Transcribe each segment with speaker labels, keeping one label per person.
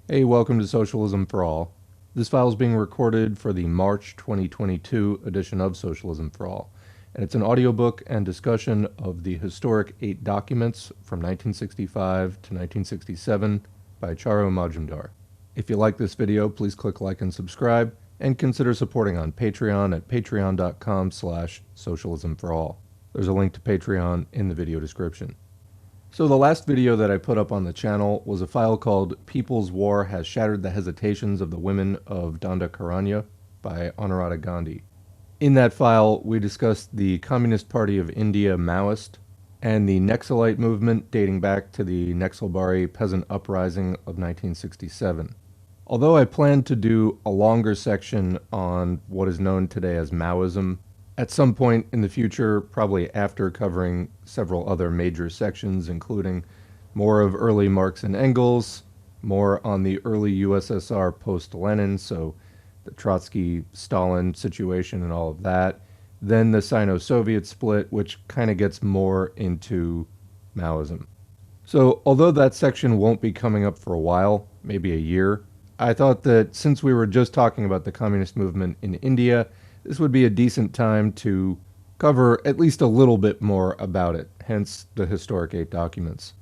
Speaker 1: Hey, welcome to Socialism for All. This file is being recorded for the March 2022 edition of Socialism for All, and it's an audiobook and discussion of the historic 8 documents from 1965 to 1967 by Charu Majumdar. If you like this video, please click like and subscribe, and consider supporting on Patreon at patreon.com/socialismforall. There's a link to Patreon in the video description. So the last video that I put up on the channel was a file called People's War Has Shattered the Hesitations of the Women of Dandakaranya by Anuradha Gandhi. In that file, we discussed the Communist Party of India Maoist and the Naxalite movement dating back to the Naxalbari peasant uprising of 1967. Although I planned to do a longer section on what is known today as Maoism, at some point in the future, probably after covering several other major sections, including more of early Marx and Engels, more on the early USSR post-Lenin, so the Trotsky-Stalin situation and all of that, then the Sino-Soviet split, which kind of gets more into Maoism. So although that section won't be coming up for a while, maybe a year, I thought that since we were just talking about the communist movement in India, this would be a decent time to cover at least a little bit more about it, hence the historic 8 documents.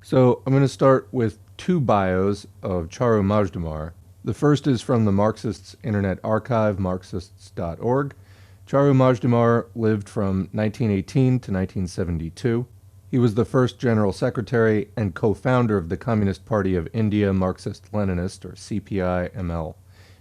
Speaker 1: So I'm going to start with 2 bios of Charu Majumdar. The first is from the Marxists Internet Archive, marxists.org. Charu Majumdar lived from 1918 to 1972. He was the first General Secretary and co-founder of the Communist Party of India Marxist-Leninist, or CPI-ML.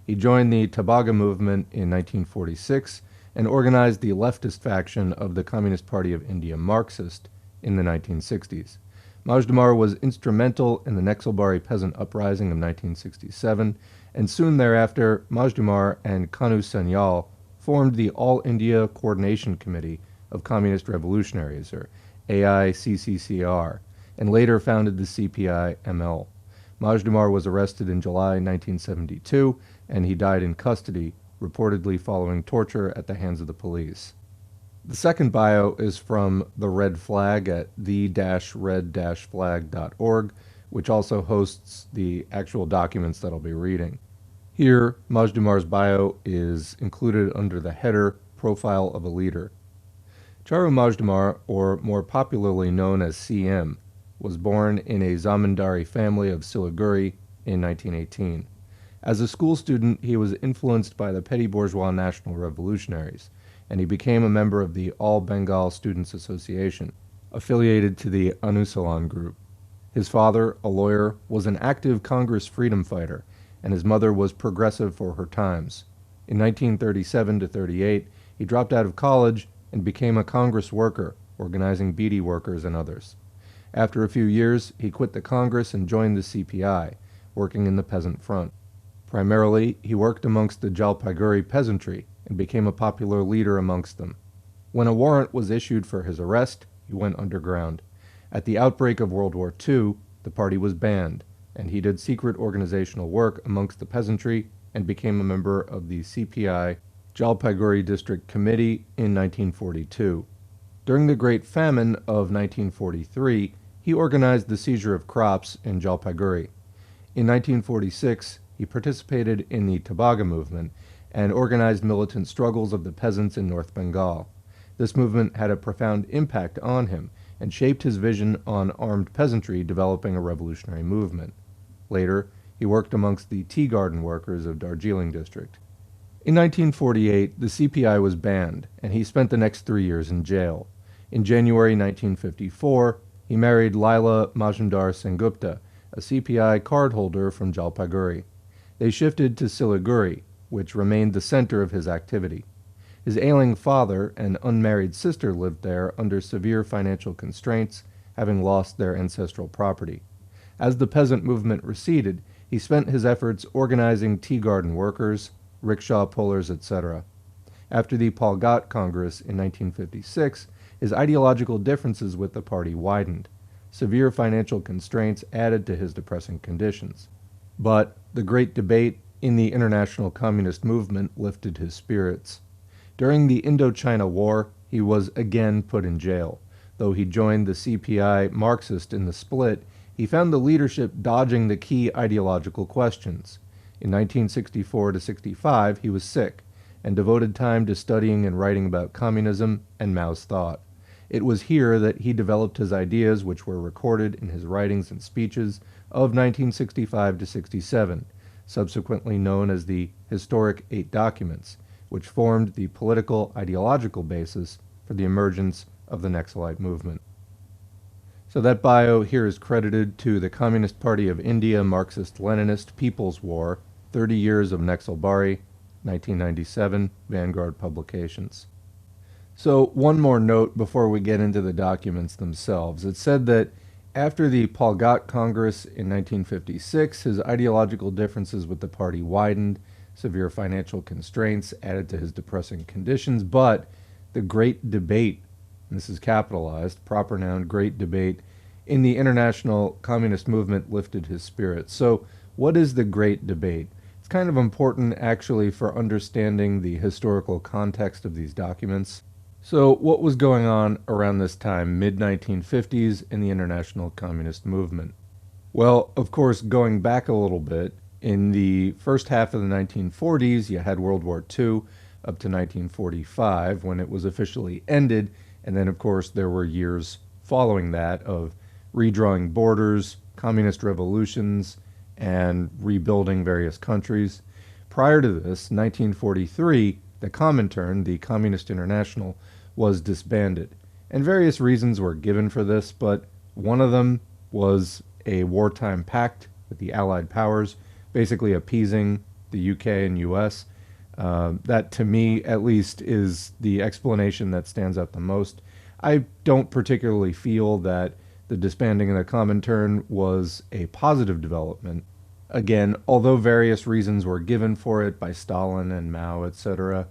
Speaker 1: He joined the Tabaga movement in 1946 and organized the leftist faction of the Communist Party of India Marxist in the 1960s. Majumdar was instrumental in the Naxalbari peasant uprising of 1967, and soon thereafter, Majumdar and Kanu Sanyal formed the All India Coordination Committee of Communist Revolutionaries, or AICCCR, and later founded the CPI-ML. Majumdar was arrested in July 1972, and he died in custody, reportedly following torture at the hands of the police. The second bio is from The Red Flag at the-red-flag.org, which also hosts the actual documents that I'll be reading. Here, Majumdar's bio is included under the header Profile of a Leader. Charu Majumdar, or more popularly known as CM, was born in a zamindari family of Siliguri in 1918. As a school student, he was influenced by the petty bourgeois national revolutionaries, and he became a member of the All Bengal Students Association, affiliated to the Anusalan group. His father, a lawyer, was an active Congress freedom fighter, and his mother was progressive for her times. In 1937 to 38, he dropped out of college and became a Congress worker, organizing beedi workers and others. After a few years, he quit the Congress and joined the CPI, working in the peasant front. Primarily, he worked amongst the Jalpaiguri peasantry and became a popular leader amongst them. When a warrant was issued for his arrest, he went underground. At the outbreak of World War II, the party was banned, and he did secret organizational work amongst the peasantry and became a member of the CPI Jalpaiguri District Committee in 1942. During the Great Famine of 1943, he organized the seizure of crops in Jalpaiguri. In 1946, he participated in the Tabaga movement and organized militant struggles of the peasants in North Bengal. This movement had a profound impact on him and shaped his vision on armed peasantry developing a revolutionary movement. Later, he worked amongst the tea garden workers of Darjeeling district. In 1948, the CPI was banned, and he spent the next 3 years in jail. In January 1954, he married Laila Majumdar Sengupta, a CPI cardholder from Jalpaiguri. They shifted to Siliguri, which remained the center of his activity. His ailing father and unmarried sister lived there under severe financial constraints, having lost their ancestral property. As the peasant movement receded, he spent his efforts organizing tea garden workers, rickshaw pullers, etc. After the Palghat Congress in 1956, his ideological differences with the party widened. Severe financial constraints added to his depressing conditions. But the Great Debate in the international communist movement lifted his spirits. During the Indochina War, he was again put in jail. Though he joined the CPI Marxist in the split, he found the leadership dodging the key ideological questions. In 1964 to 65, he was sick and devoted time to studying and writing about communism and Mao's thought. It was here that he developed his ideas, which were recorded in his writings and speeches of 1965 to 67, subsequently known as the Historic Eight Documents, which formed the political ideological basis for the emergence of the Naxalite movement. So that bio here is credited to the Communist Party of India Marxist-Leninist People's War, 30 Years of Naxalbari, 1997, Vanguard Publications. So one more note before we get into the documents themselves. It said that after the Polgat Congress in 1956, his ideological differences with the party widened, severe financial constraints added to his depressing conditions, but the Great Debate, and this is capitalized, proper noun, Great Debate, in the international communist movement lifted his spirits. So what is the Great Debate? It's kind of important actually for understanding the historical context of these documents. So what was going on around this time, mid-1950s, in the international communist movement? Well, of course, going back a little bit, in the first half of the 1940s, you had World War II up to 1945 when it was officially ended, and then, of course, there were years following that of redrawing borders, communist revolutions, and rebuilding various countries. Prior to this, 1943, the Comintern, the Communist International, was disbanded. And various reasons were given for this, but one of them was a wartime pact with the Allied powers, basically appeasing the UK and US. That, to me, at least, is the explanation that stands out the most. I don't particularly feel that the disbanding of the Comintern was a positive development. Again, although various reasons were given for it by Stalin and Mao, etc.,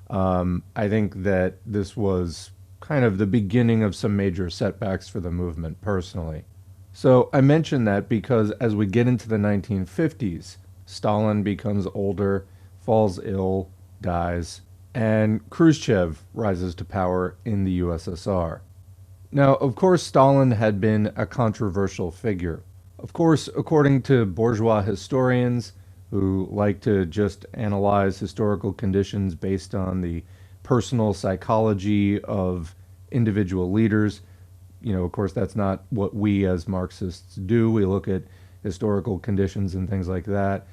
Speaker 1: I think that this was kind of the beginning of some major setbacks for the movement personally. So I mention that because as we get into the 1950s, Stalin becomes older, falls ill, dies, and Khrushchev rises to power in the USSR. Now, of course, Stalin had been a controversial figure. Of course, according to bourgeois historians who like to just analyze historical conditions based on the personal psychology of individual leaders, of course, that's not what we as Marxists do. We look at historical conditions and things like that.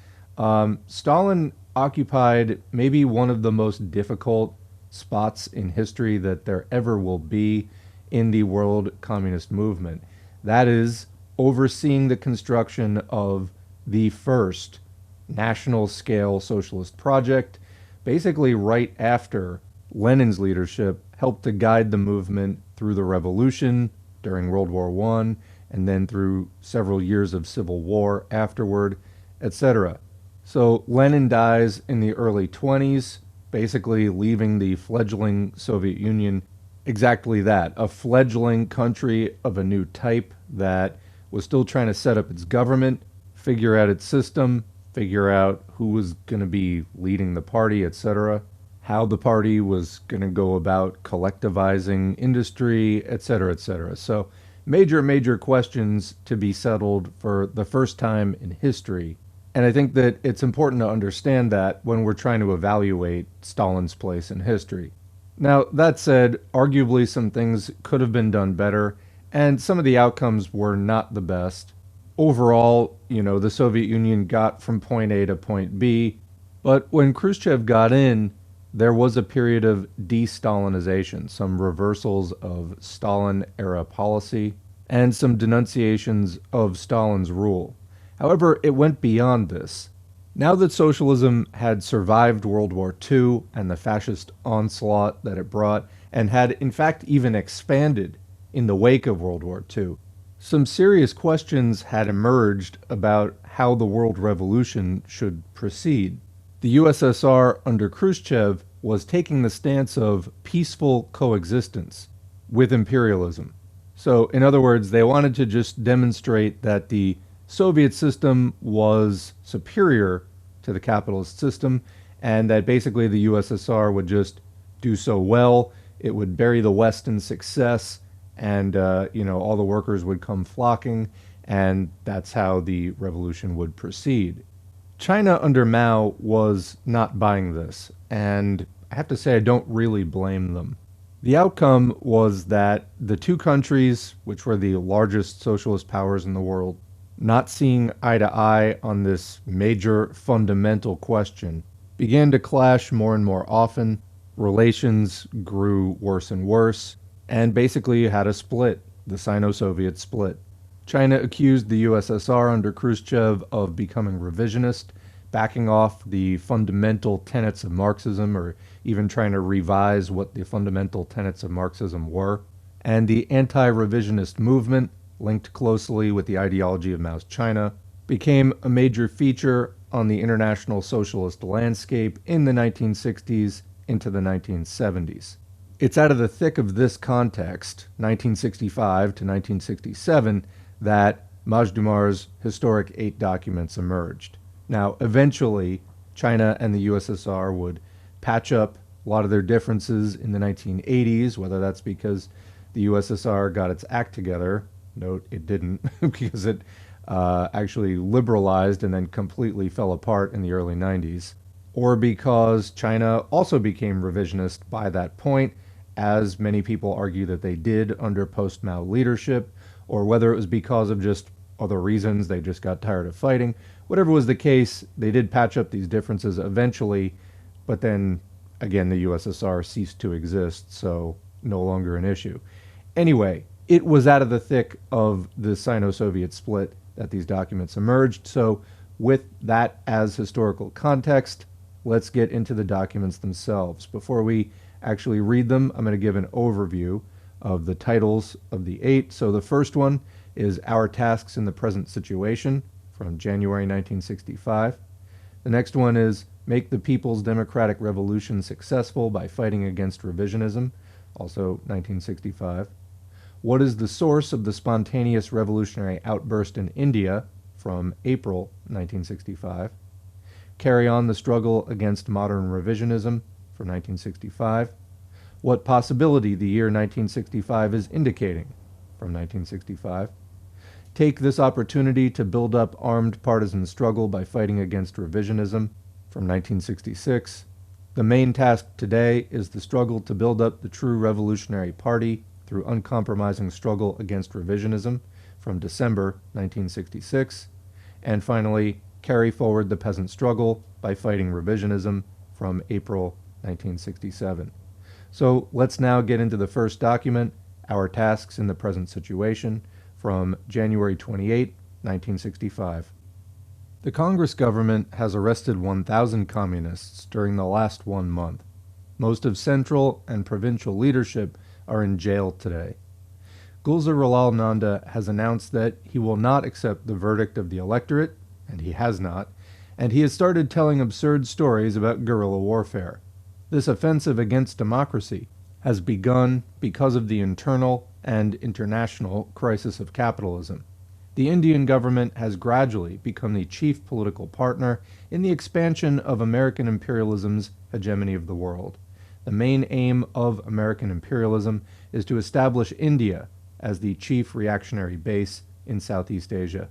Speaker 1: Stalin occupied maybe one of the most difficult spots in history that there ever will be in the world communist movement. That is, overseeing the construction of the first national-scale socialist project, basically right after Lenin's leadership helped to guide the movement through the revolution during World War I, and then through several years of civil war afterward, etc. So Lenin dies in the early 20s, basically leaving the fledgling Soviet Union exactly that, a fledgling country of a new type that was still trying to set up its government, figure out its system, figure out who was going to be leading the party, etc., how the party was going to go about collectivizing industry, etc., etc. So major questions to be settled for the first time in history. And I think that it's important to understand that when we're trying to evaluate Stalin's place in history. Now, that said, arguably some things could have been done better, and some of the outcomes were not the best. Overall, the Soviet Union got from point A to point B, but when Khrushchev got in, there was a period of de-Stalinization, some reversals of Stalin-era policy, and some denunciations of Stalin's rule. However, it went beyond this. Now that socialism had survived World War II and the fascist onslaught that it brought, and had in fact even expanded in the wake of World War II, some serious questions had emerged about how the world revolution should proceed. The USSR under Khrushchev was taking the stance of peaceful coexistence with imperialism. So, in other words, they wanted to just demonstrate that the Soviet system was superior to the capitalist system, and that basically the USSR would just do so well, it would bury the West in success, and all the workers would come flocking, and that's how the revolution would proceed. China under Mao was not buying this, and I have to say I don't really blame them. The outcome was that the two countries, which were the largest socialist powers in the world, not seeing eye to eye on this major fundamental question, began to clash more and more often. Relations grew worse and worse, and basically had a split, the Sino-Soviet split. China accused the USSR under Khrushchev of becoming revisionist, backing off the fundamental tenets of Marxism, or even trying to revise what the fundamental tenets of Marxism were. And the anti-revisionist movement, linked closely with the ideology of Mao's China, became a major feature on the international socialist landscape in the 1960s into the 1970s. It's out of the thick of this context, 1965 to 1967, that Majumdar's historic 8 documents emerged. Now, eventually, China and the USSR would patch up a lot of their differences in the 1980s, whether that's because the USSR got its act together. Note, it didn't, because it actually liberalized and then completely fell apart in the early 90s, or because China also became revisionist by that point, as many people argue that they did under post-Mao leadership, or whether it was because of just other reasons, they just got tired of fighting. Whatever was the case, they did patch up these differences eventually, but then again the USSR ceased to exist, so no longer an issue. Anyway, it was out of the thick of the Sino-Soviet split that these documents emerged, so with that as historical context, let's get into the documents themselves. Before we actually read them, I'm going to give an overview of the titles of the 8. So the first one is Our Tasks in the Present Situation from January 1965. The next one is Make the People's Democratic Revolution Successful by Fighting Against Revisionism, also 1965. What is the Source of the Spontaneous Revolutionary Outburst in India from April 1965. Carry On the Struggle Against Modern Revisionism from 1965. What Possibility the Year 1965 is Indicating from 1965. Take This Opportunity to Build Up Armed Partisan Struggle by Fighting Against Revisionism from 1966. The main task today is the struggle to build up the true revolutionary party through uncompromising struggle against revisionism from December 1966. And finally, Carry Forward the Peasant Struggle by Fighting Revisionism from April 1967. So let's now get into the first document, Our Tasks in the Present Situation, from January 28, 1965. The Congress government has arrested 1,000 communists during the last 1 month. Most of central and provincial leadership are in jail today. Gulzarulal Nanda has announced that he will not accept the verdict of the electorate, and he has not, and he has started telling absurd stories about guerrilla warfare. This offensive against democracy has begun because of the internal and international crisis of capitalism. The Indian government has gradually become the chief political partner in the expansion of American imperialism's hegemony of the world. The main aim of American imperialism is to establish India as the chief reactionary base in Southeast Asia.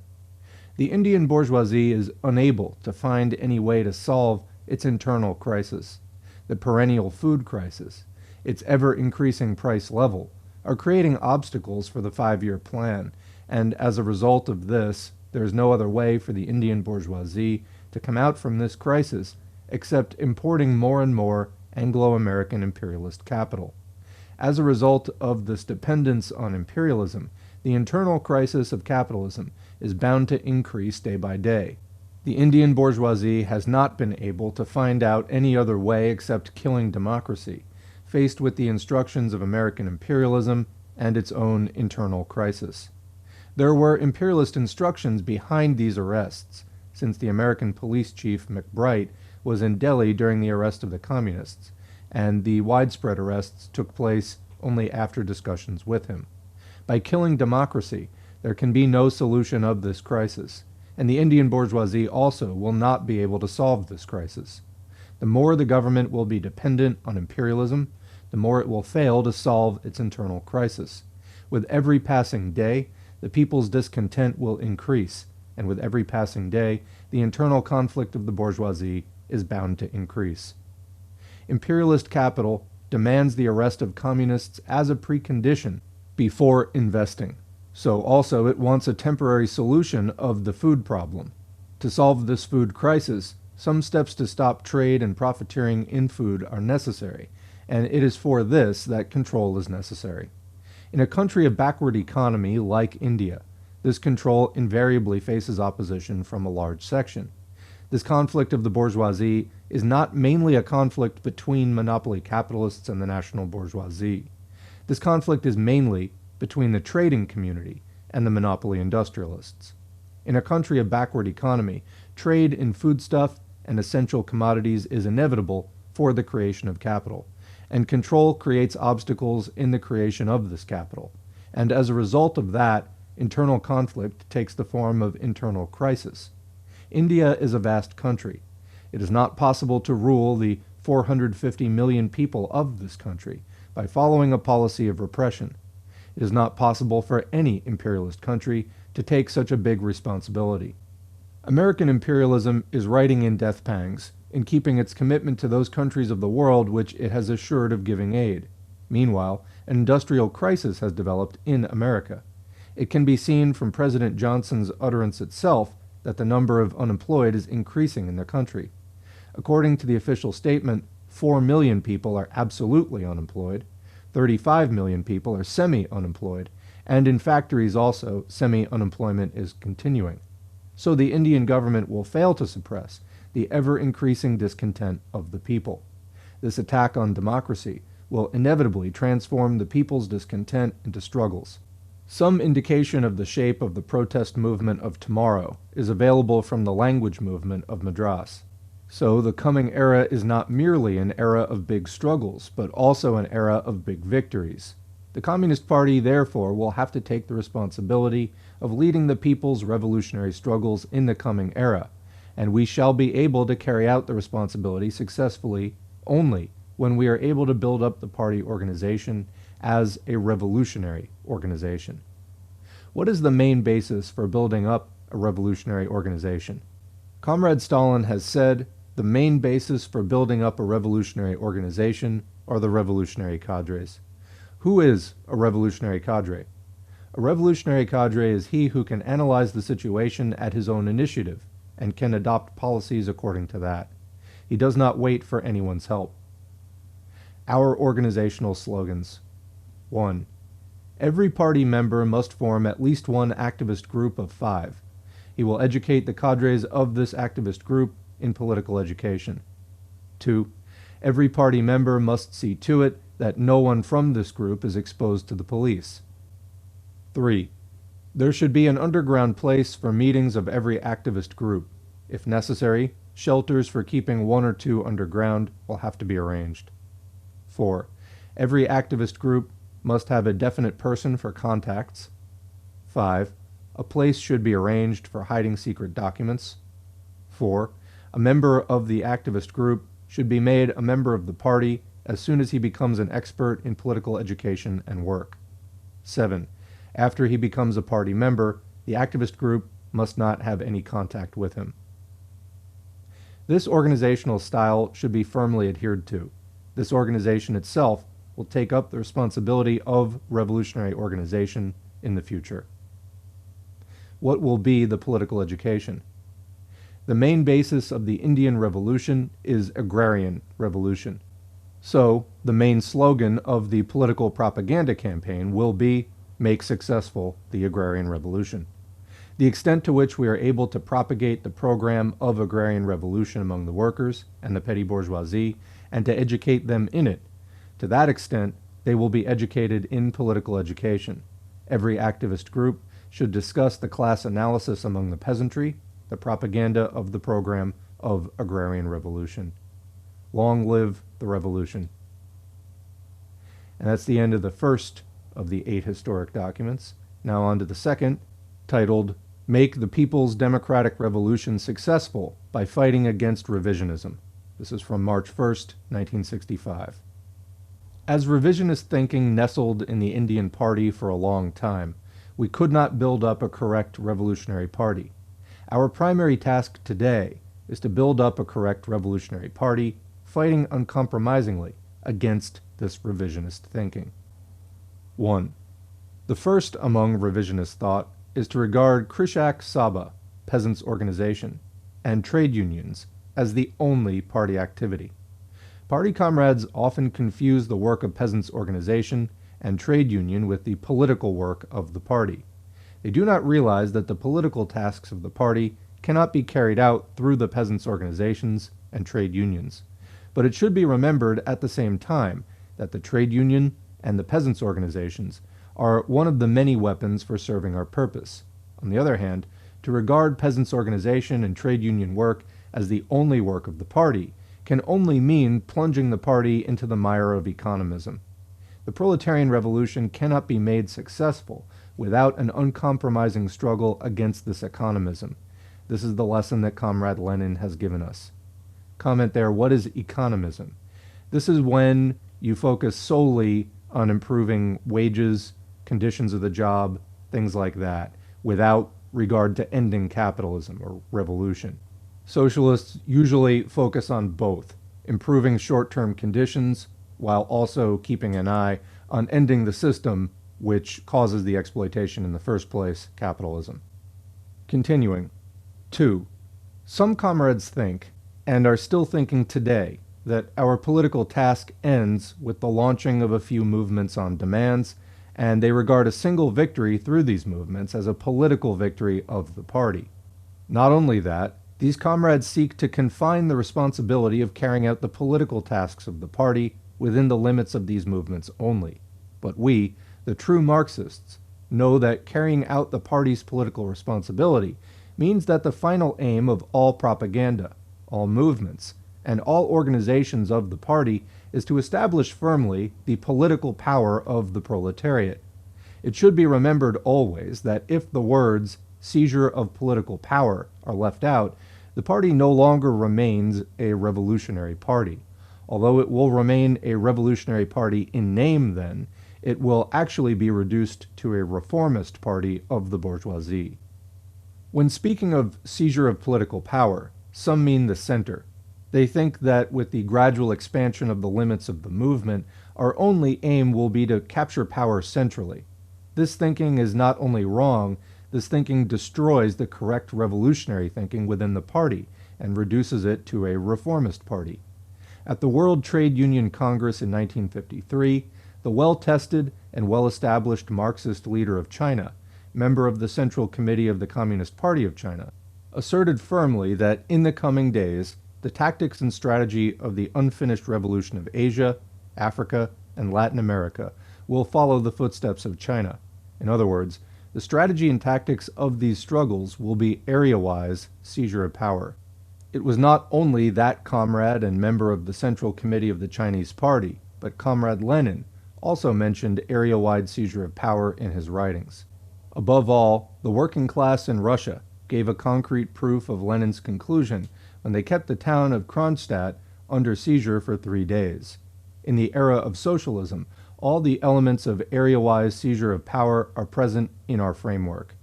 Speaker 1: The Indian bourgeoisie is unable to find any way to solve its internal crisis. The perennial food crisis, its ever-increasing price level, are creating obstacles for the 5-year plan, and as a result of this, there is no other way for the Indian bourgeoisie to come out from this crisis except importing more and more Anglo-American imperialist capital. As a result of this dependence on imperialism, the internal crisis of capitalism is bound to increase day by day. The Indian bourgeoisie has not been able to find out any other way except killing democracy, faced with the instructions of American imperialism and its own internal crisis. There were imperialist instructions behind these arrests, since the American police chief McBride was in Delhi during the arrest of the communists, and the widespread arrests took place only after discussions with him. By killing democracy, there can be no solution of this crisis, and the Indian bourgeoisie also will not be able to solve this crisis. The more the government will be dependent on imperialism, the more it will fail to solve its internal crisis. With every passing day, the people's discontent will increase, and with every passing day, the internal conflict of the bourgeoisie is bound to increase. Imperialist capital demands the arrest of communists as a precondition before investing. So also it wants a temporary solution of the food problem. To solve this food crisis, some steps to stop trade and profiteering in food are necessary, and it is for this that control is necessary. In a country of backward economy like India, this control invariably faces opposition from a large section. This conflict of the bourgeoisie is not mainly a conflict between monopoly capitalists and the national bourgeoisie. This conflict is mainly between the trading community and the monopoly industrialists. In a country of backward economy, trade in foodstuff and essential commodities is inevitable for the creation of capital, and control creates obstacles in the creation of this capital. And as a result of that, internal conflict takes the form of internal crisis. India is a vast country. It is not possible to rule the 450 million people of this country by following a policy of repression. It is not possible for any imperialist country to take such a big responsibility. American imperialism is writing in death pangs in keeping its commitment to those countries of the world which it has assured of giving aid. Meanwhile, an industrial crisis has developed in America. It can be seen from President Johnson's utterance itself that the number of unemployed is increasing in the country. According to the official statement, 4 million people are absolutely unemployed, 35 million people are semi-unemployed, and in factories also, semi-unemployment is continuing. So the Indian government will fail to suppress the ever-increasing discontent of the people. This attack on democracy will inevitably transform the people's discontent into struggles. Some indication of the shape of the protest movement of tomorrow is available from the language movement of Madras. So the coming era is not merely an era of big struggles, but also an era of big victories. The Communist Party, therefore, will have to take the responsibility of leading the people's revolutionary struggles in the coming era, and we shall be able to carry out the responsibility successfully only when we are able to build up the party organization as a revolutionary organization. What is the main basis for building up a revolutionary organization? Comrade Stalin has said, the main basis for building up a revolutionary organization are the revolutionary cadres. Who is a revolutionary cadre? A revolutionary cadre is he who can analyze the situation at his own initiative and can adopt policies according to that. He does not wait for anyone's help. Our organizational slogans. 1. Every party member must form at least one activist group of 5. He will educate the cadres of this activist group in political education. 2. Every party member must see to it that no one from this group is exposed to the police. 3. There should be an underground place for meetings of every activist group. If necessary, shelters for keeping 1 or 2 underground will have to be arranged. 4. Every activist group must have a definite person for contacts. 5. A place should be arranged for hiding secret documents. 4. A member of the activist group should be made a member of the party as soon as he becomes an expert in political education and work. 7. After he becomes a party member, the activist group must not have any contact with him. This organizational style should be firmly adhered to. This organization itself will take up the responsibility of revolutionary organization in the future. What will be the political education? The main basis of the Indian Revolution is agrarian revolution. So, the main slogan of the political propaganda campaign will be, "Make successful the agrarian revolution." The extent to which we are able to propagate the program of agrarian revolution among the workers and the petty bourgeoisie, and to educate them in it, to that extent, they will be educated in political education. Every activist group should discuss the class analysis among the peasantry, the propaganda of the program of agrarian revolution. Long live the revolution. And that's the end of the first of the 8 historic documents. Now on to the second, titled, Make the People's Democratic Revolution Successful by Fighting Against Revisionism. This is from March 1st, 1965. As revisionist thinking nestled in the Indian Party for a long time, we could not build up a correct revolutionary party. Our primary task today is to build up a correct revolutionary party, fighting uncompromisingly against this revisionist thinking. 1. The first among revisionist thought is to regard Krishak Sabha, peasants' organization, and trade unions as the only party activity. Party comrades often confuse the work of peasants' organization and trade union with the political work of the party. They do not realize that the political tasks of the party cannot be carried out through the peasants' organizations and trade unions. But it should be remembered at the same time that the trade union and the peasants' organizations are one of the many weapons for serving our purpose. On the other hand, to regard peasants' organization and trade union work as the only work of the party can only mean plunging the party into the mire of economism. The proletarian revolution cannot be made successful without an uncompromising struggle against this economism. This is the lesson that Comrade Lenin has given us. Comment there, what is economism? This is when you focus solely on improving wages, conditions of the job, things like that, without regard to ending capitalism or revolution. Socialists usually focus on both, improving short-term conditions while also keeping an eye on ending the system which causes the exploitation in the first place, capitalism. Continuing. 2. Some comrades think, and are still thinking today, that our political task ends with the launching of a few movements on demands, and they regard a single victory through these movements as a political victory of the party. Not only that, these comrades seek to confine the responsibility of carrying out the political tasks of the party within the limits of these movements only. But we, the true Marxists, know that carrying out the party's political responsibility means that the final aim of all propaganda, all movements, and all organizations of the party is to establish firmly the political power of the proletariat. It should be remembered always that if the words seizure of political power are left out, the party no longer remains a revolutionary party. Although it will remain a revolutionary party in name then, it will actually be reduced to a reformist party of the bourgeoisie. When speaking of seizure of political power, some mean the center. They think that with the gradual expansion of the limits of the movement, our only aim will be to capture power centrally. This thinking is not only wrong, this thinking destroys the correct revolutionary thinking within the party and reduces it to a reformist party. At the World Trade Union Congress in 1953, the well-tested and well-established Marxist leader of China, member of the Central Committee of the Communist Party of China, asserted firmly that in the coming days, the tactics and strategy of the unfinished revolution of Asia, Africa, and Latin America will follow the footsteps of China. In other words, the strategy and tactics of these struggles will be area-wise seizure of power. It was not only that comrade and member of the Central Committee of the Chinese Party, but Comrade Lenin also mentioned area-wide seizure of power in his writings. Above all, the working class in Russia gave a concrete proof of Lenin's conclusion when they kept the town of Kronstadt under seizure for 3 days. In the era of socialism, all the elements of area-wise seizure of power are present in our framework.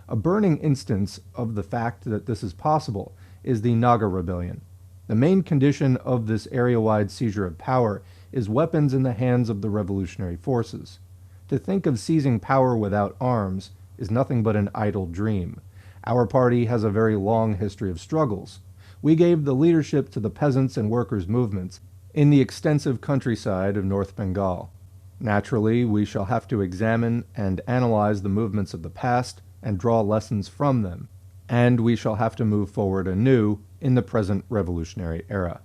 Speaker 1: A burning instance of the fact that this is possible is the Naga Rebellion. The main condition of this area-wide seizure of power is weapons in the hands of the revolutionary forces. To think of seizing power without arms is nothing but an idle dream. Our party has a very long history of struggles. We gave the leadership to the peasants and workers' movements in the extensive countryside of North Bengal. Naturally, we shall have to examine and analyze the movements of the past and draw lessons from them, and we shall have to move forward anew in the present revolutionary era.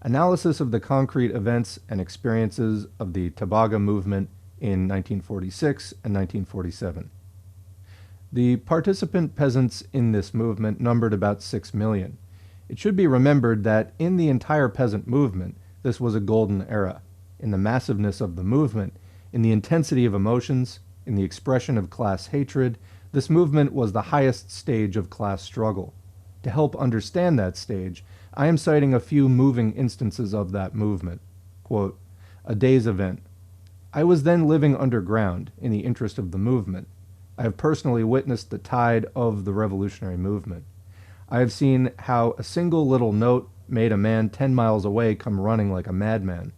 Speaker 1: Analysis of the concrete events and experiences of the Tabaga movement in 1946 and 1947. The participant peasants in this movement numbered about 6 million. It should be remembered that in the entire peasant movement, this was a golden era. In the massiveness of the movement, in the intensity of emotions, in the expression of class hatred, this movement was the highest stage of class struggle. To help understand that stage, I am citing a few moving instances of that movement. Quote, a day's event. I was then living underground in the interest of the movement. I have personally witnessed the tide of the revolutionary movement. I have seen how a single little note made a man 10 miles away come running like a madman.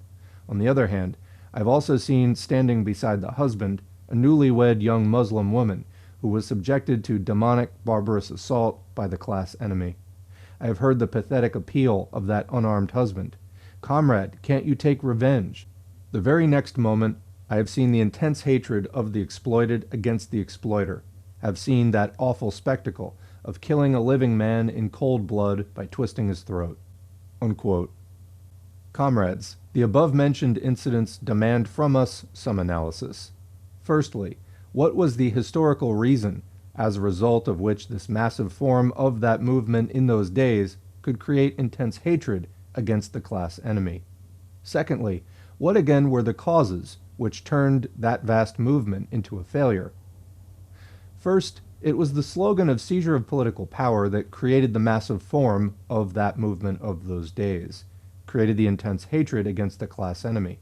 Speaker 1: On the other hand, I have also seen standing beside the husband a newlywed young Muslim woman who was subjected to demonic, barbarous assault by the class enemy. I have heard the pathetic appeal of that unarmed husband. "Comrade, can't you take revenge?" The very next moment, I have seen the intense hatred of the exploited against the exploiter, have seen that awful spectacle of killing a living man in cold blood by twisting his throat. Unquote. Comrades, the above-mentioned incidents demand from us some analysis. Firstly, what was the historical reason as a result of which this massive form of that movement in those days could create intense hatred against the class enemy? Secondly, what again were the causes which turned that vast movement into a failure? First, it was the slogan of seizure of political power that created the massive form of that movement of those days, created the intense hatred against the class enemy.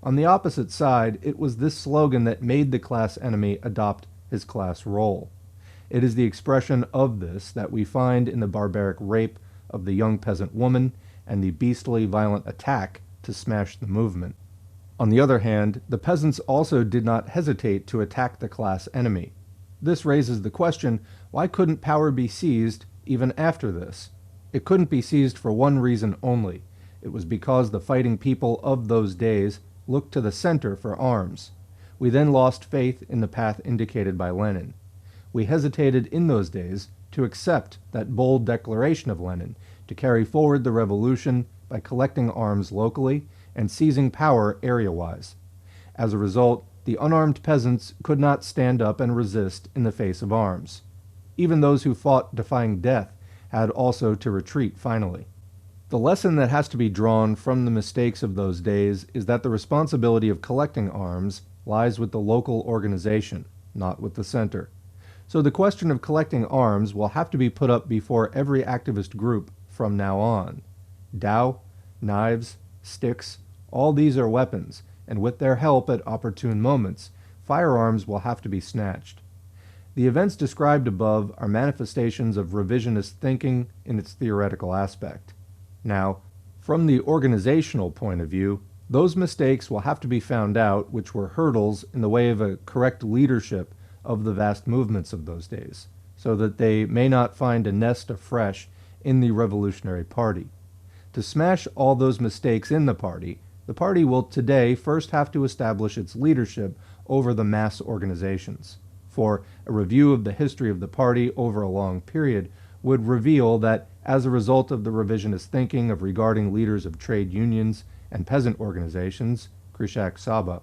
Speaker 1: On the opposite side, it was this slogan that made the class enemy adopt his class role. It is the expression of this that we find in the barbaric rape of the young peasant woman and the beastly violent attack to smash the movement. On the other hand, the peasants also did not hesitate to attack the class enemy. This raises the question, why couldn't power be seized even after this? It couldn't be seized for one reason only. It was because the fighting people of those days looked to the center for arms. We then lost faith in the path indicated by Lenin. We hesitated in those days to accept that bold declaration of Lenin to carry forward the revolution by collecting arms locally and seizing power area-wise. As a result, the unarmed peasants could not stand up and resist in the face of arms. Even those who fought defying death had also to retreat finally. The lesson that has to be drawn from the mistakes of those days is that the responsibility of collecting arms lies with the local organization, not with the center. So the question of collecting arms will have to be put up before every activist group from now on. Dao, knives, sticks, all these are weapons, and with their help at opportune moments, firearms will have to be snatched. The events described above are manifestations of revisionist thinking in its theoretical aspect. Now, from the organizational point of view, those mistakes will have to be found out which were hurdles in the way of a correct leadership of the vast movements of those days, so that they may not find a nest afresh in the Revolutionary Party. To smash all those mistakes in the party will today first have to establish its leadership over the mass organizations. For a review of the history of the party over a long period would reveal that as a result of the revisionist thinking of regarding leaders of trade unions and peasant organizations, Krishak Saba,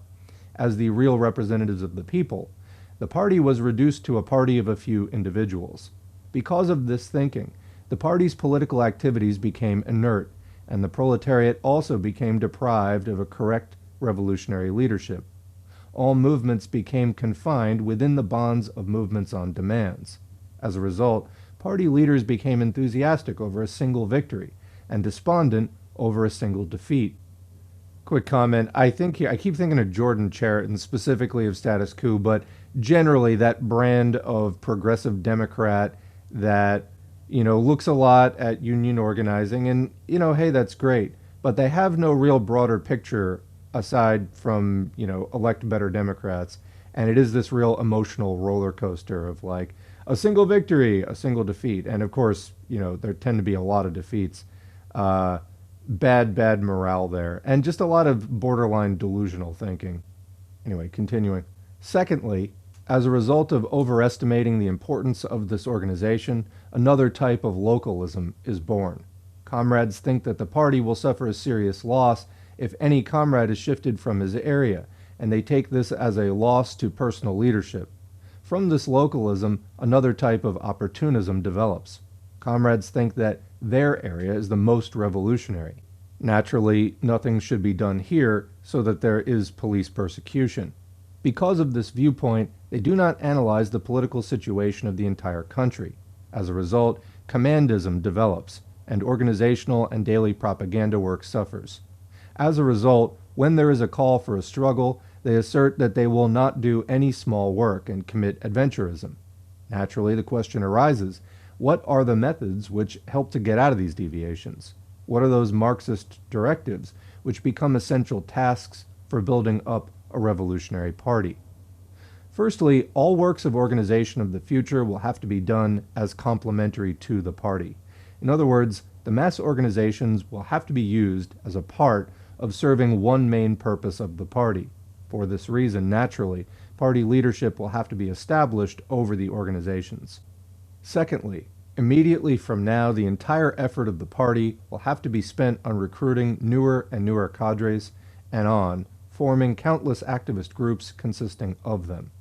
Speaker 1: as the real representatives of the people, the party was reduced to a party of a few individuals. Because of this thinking, the party's political activities became inert, and the proletariat also became deprived of a correct revolutionary leadership. All movements became confined within the bonds of movements on demands. As a result, party leaders became enthusiastic over a single victory and despondent over a single defeat. Quick comment, I keep thinking of Jordan Chariton, specifically of Status Quo, but generally that brand of progressive Democrat that, looks a lot at union organizing, and, hey, that's great, but they have no real broader picture aside from, elect better Democrats, and it is this real emotional roller coaster of like a single victory, a single defeat, and of course, there tend to be a lot of defeats. Bad morale there, and just a lot of borderline delusional thinking. Anyway, continuing. Secondly, as a result of overestimating the importance of this organization, another type of localism is born. Comrades think that the party will suffer a serious loss if any comrade is shifted from his area, and they take this as a loss to personal leadership. From this localism, another type of opportunism develops. Comrades think that their area is the most revolutionary. Naturally, nothing should be done here so that there is police persecution. Because of this viewpoint, they do not analyze the political situation of the entire country. As a result, commandism develops, and organizational and daily propaganda work suffers. As a result, when there is a call for a struggle, They assert that they will not do any small work and commit adventurism. Naturally, the question arises, what are the methods which help to get out of these deviations? What are those Marxist directives which become essential tasks for building up a revolutionary party? Firstly, all works of organization of the future will have to be done as complementary to the party. In other words, the mass organizations will have to be used as a part of serving one main purpose of the party. For this reason, naturally, party leadership will have to be established over the organizations. Secondly, immediately from now, the entire effort of the party will have to be spent on recruiting newer and newer cadres and on forming countless activist groups consisting of them.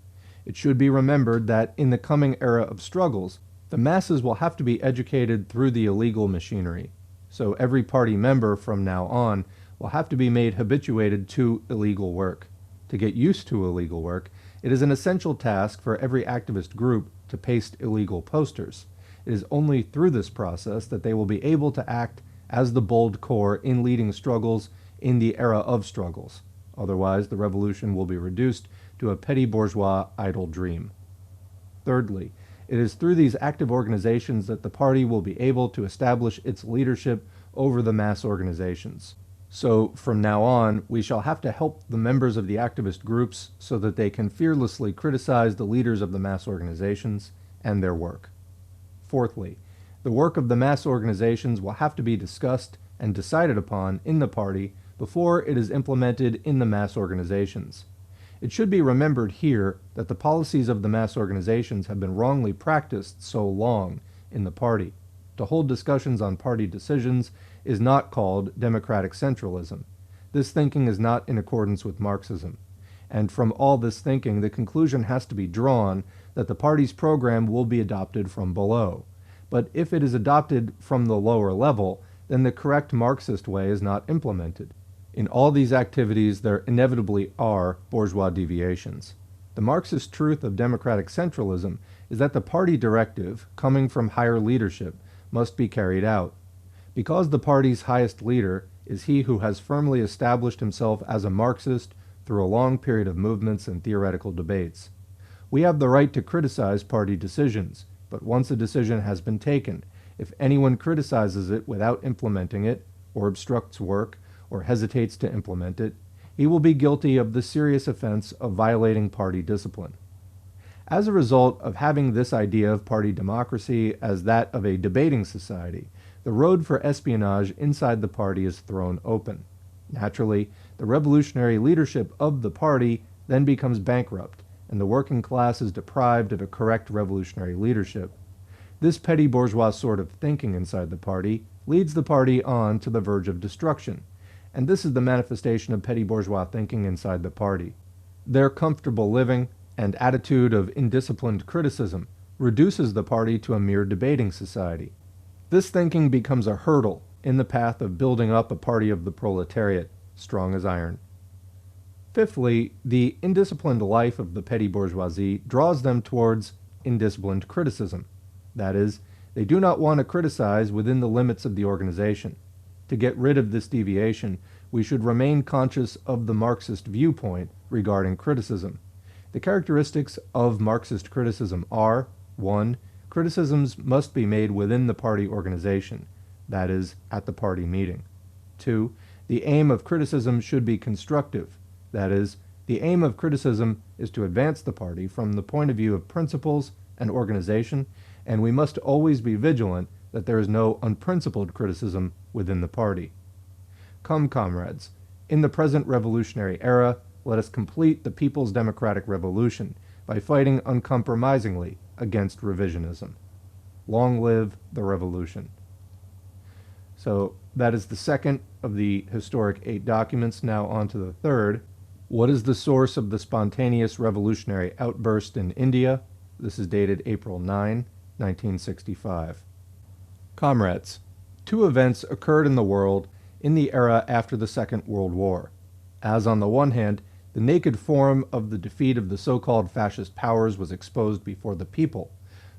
Speaker 1: It should be remembered that in the coming era of struggles, the masses will have to be educated through the illegal machinery. So every party member from now on will have to be made habituated to illegal work. To get used to illegal work, it is an essential task for every activist group to paste illegal posters. It is only through this process that they will be able to act as the bold core in leading struggles in the era of struggles. Otherwise, the revolution will be reduced to a petty bourgeois idle dream. Thirdly, it is through these active organizations that the party will be able to establish its leadership over the mass organizations. So from now on, we shall have to help the members of the activist groups so that they can fearlessly criticize the leaders of the mass organizations and their work. Fourthly, the work of the mass organizations will have to be discussed and decided upon in the party before it is implemented in the mass organizations. It should be remembered here that the policies of the mass organizations have been wrongly practiced so long in the party. To hold discussions on party decisions is not called democratic centralism. This thinking is not in accordance with Marxism. And from all this thinking, the conclusion has to be drawn that the party's program will be adopted from below. But if it is adopted from the lower level, then the correct Marxist way is not implemented. In all these activities, there inevitably are bourgeois deviations. The Marxist truth of democratic centralism is that the party directive, coming from higher leadership, must be carried out. Because the party's highest leader is he who has firmly established himself as a Marxist through a long period of movements and theoretical debates. We have the right to criticize party decisions, but once a decision has been taken, if anyone criticizes it without implementing it, or obstructs work, or hesitates to implement it, he will be guilty of the serious offense of violating party discipline. As a result of having this idea of party democracy as that of a debating society, the road for espionage inside the party is thrown open. Naturally, the revolutionary leadership of the party then becomes bankrupt, and the working class is deprived of a correct revolutionary leadership. This petty bourgeois sort of thinking inside the party leads the party on to the verge of destruction, and this is the manifestation of petty bourgeois thinking inside the party. Their comfortable living and attitude of indisciplined criticism reduces the party to a mere debating society. This thinking becomes a hurdle in the path of building up a party of the proletariat, strong as iron. Fifthly, the indisciplined life of the petty bourgeoisie draws them towards indisciplined criticism. That is, they do not want to criticize within the limits of the organization. To get rid of this deviation, we should remain conscious of the Marxist viewpoint regarding criticism. The characteristics of Marxist criticism are: 1. Criticisms must be made within the party organization, that is, at the party meeting. 2. The aim of criticism should be constructive, that is, the aim of criticism is to advance the party from the point of view of principles and organization, and we must always be vigilant that there is no unprincipled criticism within the party. Come, comrades, in the present revolutionary era, let us complete the People's Democratic Revolution by fighting uncompromisingly against revisionism. Long live the revolution. So that is the second of the historic 8 documents. Now on to the third. What is the source of the spontaneous revolutionary outburst in India? This is dated April 9, 1965. Comrades, 2 events occurred in the world in the era after the Second World War. As on the one hand, the naked form of the defeat of the so-called fascist powers was exposed before the people,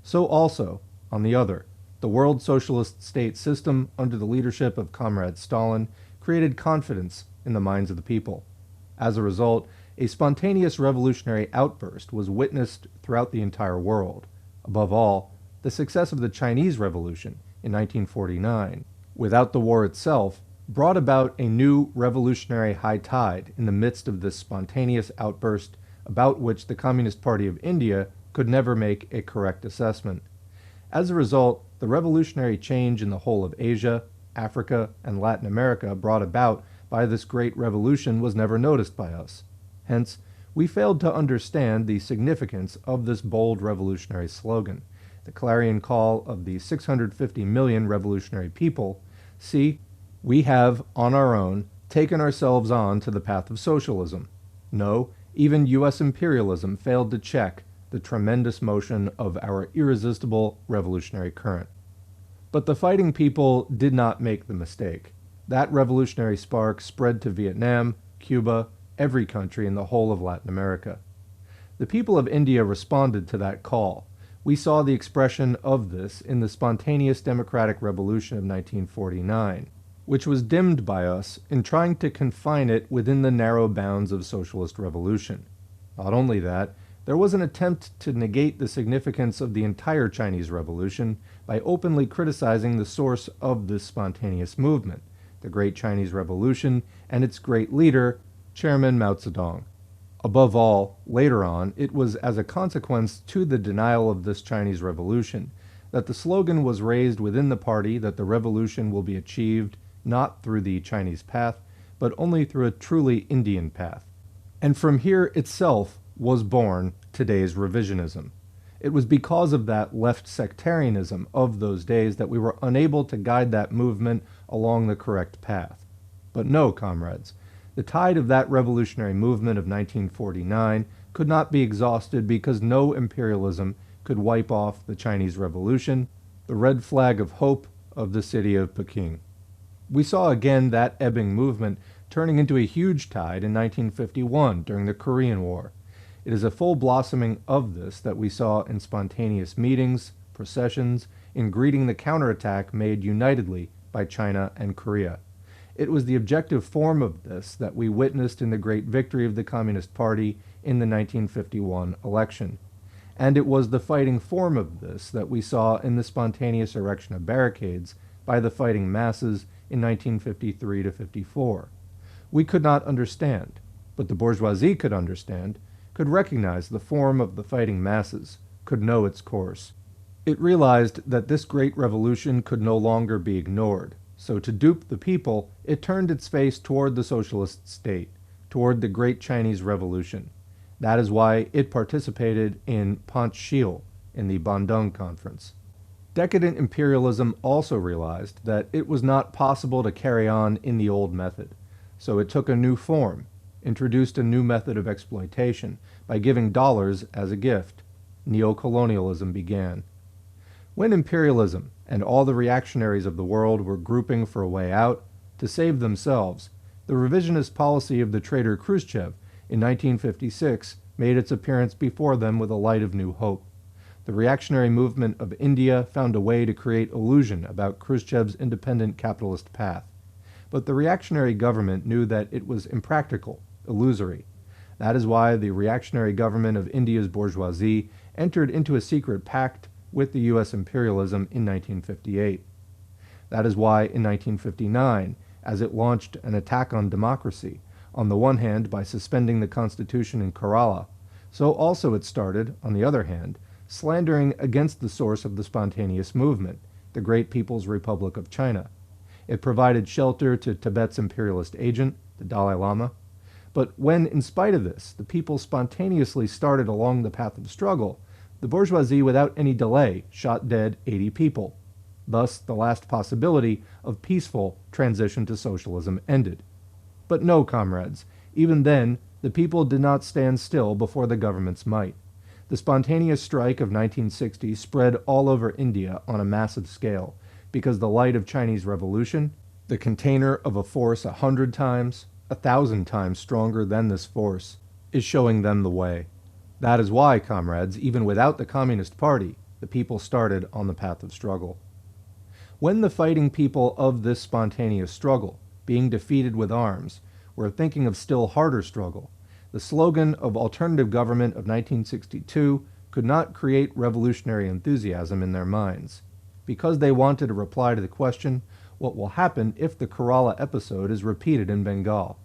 Speaker 1: so also, on the other, the world socialist state system under the leadership of Comrade Stalin created confidence in the minds of the people. As a result, A spontaneous revolutionary outburst was witnessed throughout the entire world. Above all, the success of the Chinese Revolution in 1949, without the war itself, brought about a new revolutionary high tide in the midst of this spontaneous outburst about which the Communist Party of India could never make a correct assessment. As a result, the revolutionary change in the whole of Asia, Africa, and Latin America brought about by this great revolution was never noticed by us. Hence, we failed to understand the significance of this bold revolutionary slogan, the clarion call of the 650 million revolutionary people. See, we have, on our own, taken ourselves on to the path of socialism. No, even U.S. imperialism failed to check the tremendous motion of our irresistible revolutionary current. But the fighting people did not make the mistake. That revolutionary spark spread to Vietnam, Cuba, every country in the whole of Latin America. The people of India responded to that call. We saw the expression of this in the spontaneous democratic revolution of 1949, which was dimmed by us in trying to confine it within the narrow bounds of socialist revolution. Not only that, there was an attempt to negate the significance of the entire Chinese Revolution by openly criticizing the source of this spontaneous movement, the Great Chinese Revolution, and its great leader, Chairman Mao Zedong. Above all, later on, it was as a consequence to the denial of this Chinese Revolution that the slogan was raised within the party that the revolution will be achieved not through the Chinese path, but only through a truly Indian path. And from here itself was born today's revisionism. It was because of that left sectarianism of those days that we were unable to guide that movement along the correct path. But no, comrades, the tide of that revolutionary movement of 1949 could not be exhausted because no imperialism could wipe off the Chinese Revolution, the red flag of hope of the city of Peking. We saw again that ebbing movement turning into a huge tide in 1951 during the Korean War. It is a full blossoming of this that we saw in spontaneous meetings, processions, in greeting the counterattack made unitedly by China and Korea. It was the objective form of this that we witnessed in the great victory of the Communist Party in the 1951 election. And it was the fighting form of this that we saw in the spontaneous erection of barricades by the fighting masses in 1953 to 54. We could not understand, but the bourgeoisie could understand, could recognize the form of the fighting masses, could know its course. It realized that this great revolution could no longer be ignored, so to dupe the people, it turned its face toward the socialist state, toward the great Chinese Revolution. That is why it participated in Panchshil in the Bandung Conference. Decadent imperialism also realized that it was not possible to carry on in the old method, so it took a new form, introduced a new method of exploitation by giving dollars as a gift. Neocolonialism began. When imperialism and all the reactionaries of the world were grouping for a way out, to save themselves, the revisionist policy of the traitor Khrushchev in 1956 made its appearance before them with a light of new hope. The reactionary movement of India found a way to create illusion about Khrushchev's independent capitalist path. But the reactionary government knew that it was impractical, illusory. That is why the reactionary government of India's bourgeoisie entered into a secret pact with the U.S. imperialism in 1958. That is why in 1959, as it launched an attack on democracy, on the one hand by suspending the constitution in Kerala, so also it started, on the other hand, slandering against the source of the spontaneous movement, the Great People's Republic of China. It provided shelter to Tibet's imperialist agent, the Dalai Lama. But when, in spite of this, the people spontaneously started along the path of struggle, the bourgeoisie, without any delay, shot dead 80 people. Thus, the last possibility of peaceful transition to socialism ended. But no, comrades, even then, the people did not stand still before the government's might. The spontaneous strike of 1960 spread all over India on a massive scale, because the light of Chinese Revolution, the container of a force 100 times, 1,000 times stronger than this force, is showing them the way. That is why, comrades, even without the Communist Party, the people started on the path of struggle. When the fighting people of this spontaneous struggle, being defeated with arms, were thinking of still harder struggle, The slogan of alternative government of 1962 could not create revolutionary enthusiasm in their minds, because they wanted a reply to the question, what will happen if the Kerala episode is repeated in Bengal?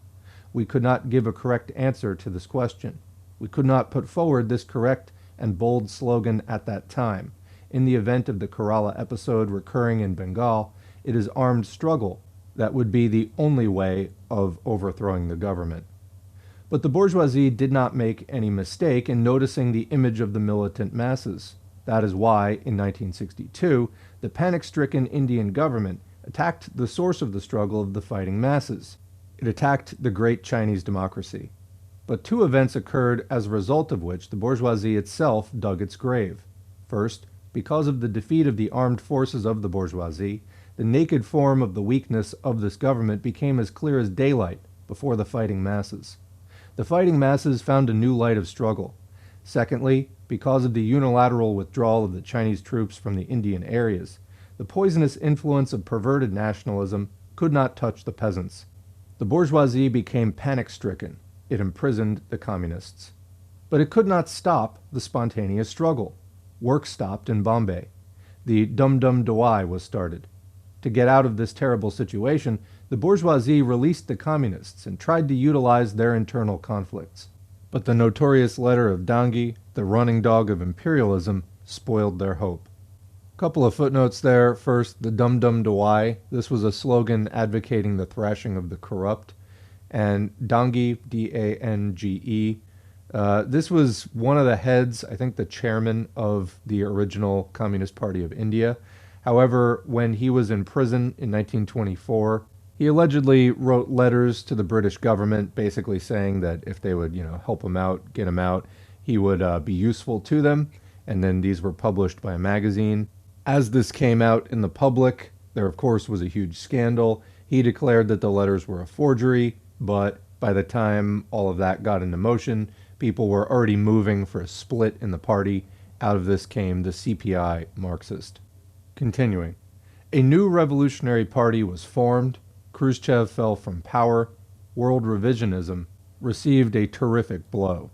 Speaker 1: We could not give a correct answer to this question. We could not put forward this correct and bold slogan at that time. In the event of the Kerala episode recurring in Bengal, it is armed struggle that would be the only way of overthrowing the government. But the bourgeoisie did not make any mistake in noticing the image of the militant masses. That is why, in 1962, the panic-stricken Indian government attacked the source of the struggle of the fighting masses. It attacked the great Chinese democracy. But two events occurred as a result of which the bourgeoisie itself dug its grave. First, because of the defeat of the armed forces of the bourgeoisie, the naked form of the weakness of this government became as clear as daylight before the fighting masses. The fighting masses found a new light of struggle. Secondly, because of the unilateral withdrawal of the Chinese troops from the Indian areas, the poisonous influence of perverted nationalism could not touch the peasants. The bourgeoisie became panic-stricken. It imprisoned the communists. But it could not stop the spontaneous struggle. Work stopped in Bombay. The Dum-Dum Dawai was started. To get out of this terrible situation, the bourgeoisie released the communists and tried to utilize their internal conflicts. But the notorious letter of Dangi, the running dog of imperialism, spoiled their hope. Couple of footnotes there. First, the Dum-Dum Dawai. This was a slogan advocating the thrashing of the corrupt. And Dangi, D-A-N-G-E. This was one of the heads, I think the chairman of the original Communist Party of India. However, when he was in prison in 1924, he allegedly wrote letters to the British government basically saying that if they would, help him out, get him out, he would be useful to them. And then these were published by a magazine. As this came out in the public, there of course was a huge scandal. He declared that the letters were a forgery, but by the time all of that got into motion, people were already moving for a split in the party. Out of this came the CPI Marxist. Continuing. A new revolutionary party was formed. Khrushchev fell from power. World revisionism received a terrific blow.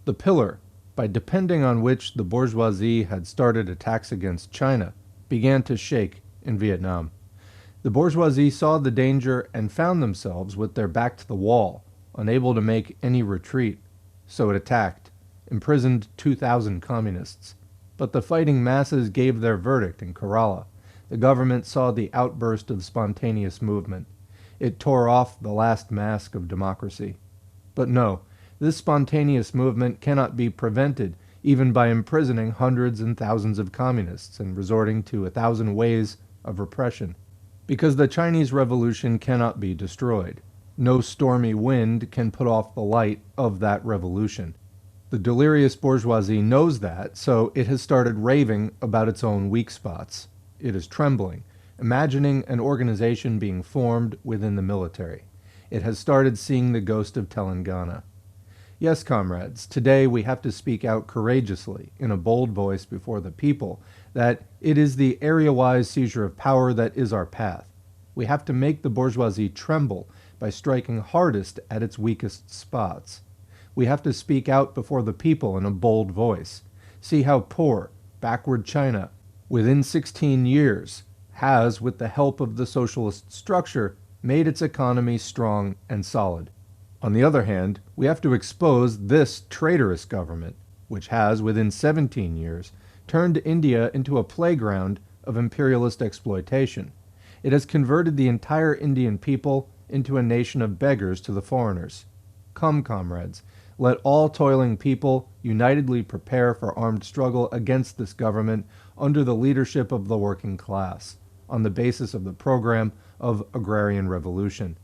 Speaker 1: The pillar, by depending on which the bourgeoisie had started attacks against China, began to shake in Vietnam. The bourgeoisie saw the danger and found themselves with their back to the wall, unable to make any retreat. So it attacked, imprisoned 2,000 communists. But the fighting masses gave their verdict in Kerala. The government saw the outburst of spontaneous movement. It tore off the last mask of democracy. But no, this spontaneous movement cannot be prevented even by imprisoning hundreds and thousands of communists and resorting to 1,000 ways of repression. Because the Chinese Revolution cannot be destroyed. No stormy wind can put off the light of that revolution. The delirious bourgeoisie knows that, so it has started raving about its own weak spots. It is trembling, imagining an organization being formed within the military. It has started seeing the ghost of Telangana. Yes, comrades, today we have to speak out courageously, in a bold voice before the people, that it is the area-wise seizure of power that is our path. We have to make the bourgeoisie tremble by striking hardest at its weakest spots. We have to speak out before the people in a bold voice. See how poor, backward China, within 16 years, has, with the help of the socialist structure, made its economy strong and solid. On the other hand, we have to expose this traitorous government, which has, within 17 years, turned India into a playground of imperialist exploitation. It has converted the entire Indian people into a nation of beggars to the foreigners. Come, comrades, let all toiling people unitedly prepare for armed struggle against this government under the leadership of the working class, on the basis of the program of agrarian revolution.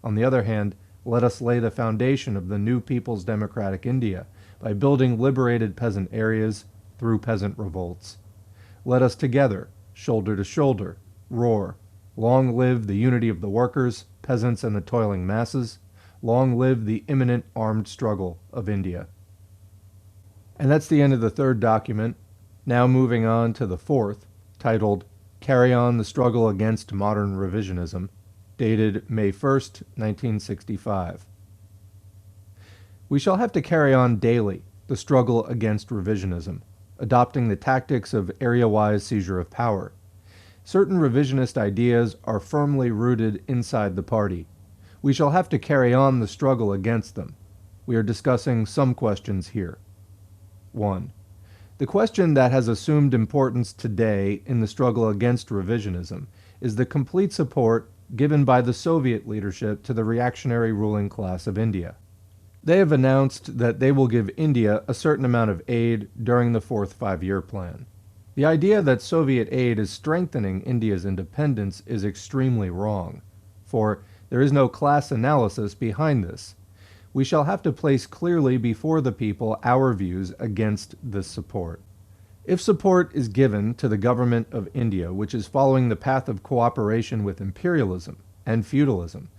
Speaker 1: On the other hand, let us lay the foundation of the new People's Democratic India by building liberated peasant areas through peasant revolts. Let us together, shoulder to shoulder, roar, long live the unity of the workers, peasants, and the toiling masses. Long live the imminent armed struggle of India. And that's the end of the third document. Now moving on to the fourth, titled Carry On the Struggle Against Modern Revisionism, dated May 1st, 1965. We shall have to carry on daily the struggle against revisionism, adopting the tactics of area-wise seizure of power. Certain revisionist ideas are firmly rooted inside the party. We shall have to carry on the struggle against them. We are discussing some questions here. 1. The question that has assumed importance today in the struggle against revisionism is the complete support given by the Soviet leadership to the reactionary ruling class of India. They have announced that they will give India a certain amount of aid during the fourth five-year plan. The idea that Soviet aid is strengthening India's independence is extremely wrong, for there is no class analysis behind this. We shall have to place clearly before the people our views against this support. If support is given to the government of India, which is following the path of cooperation with imperialism and feudalism,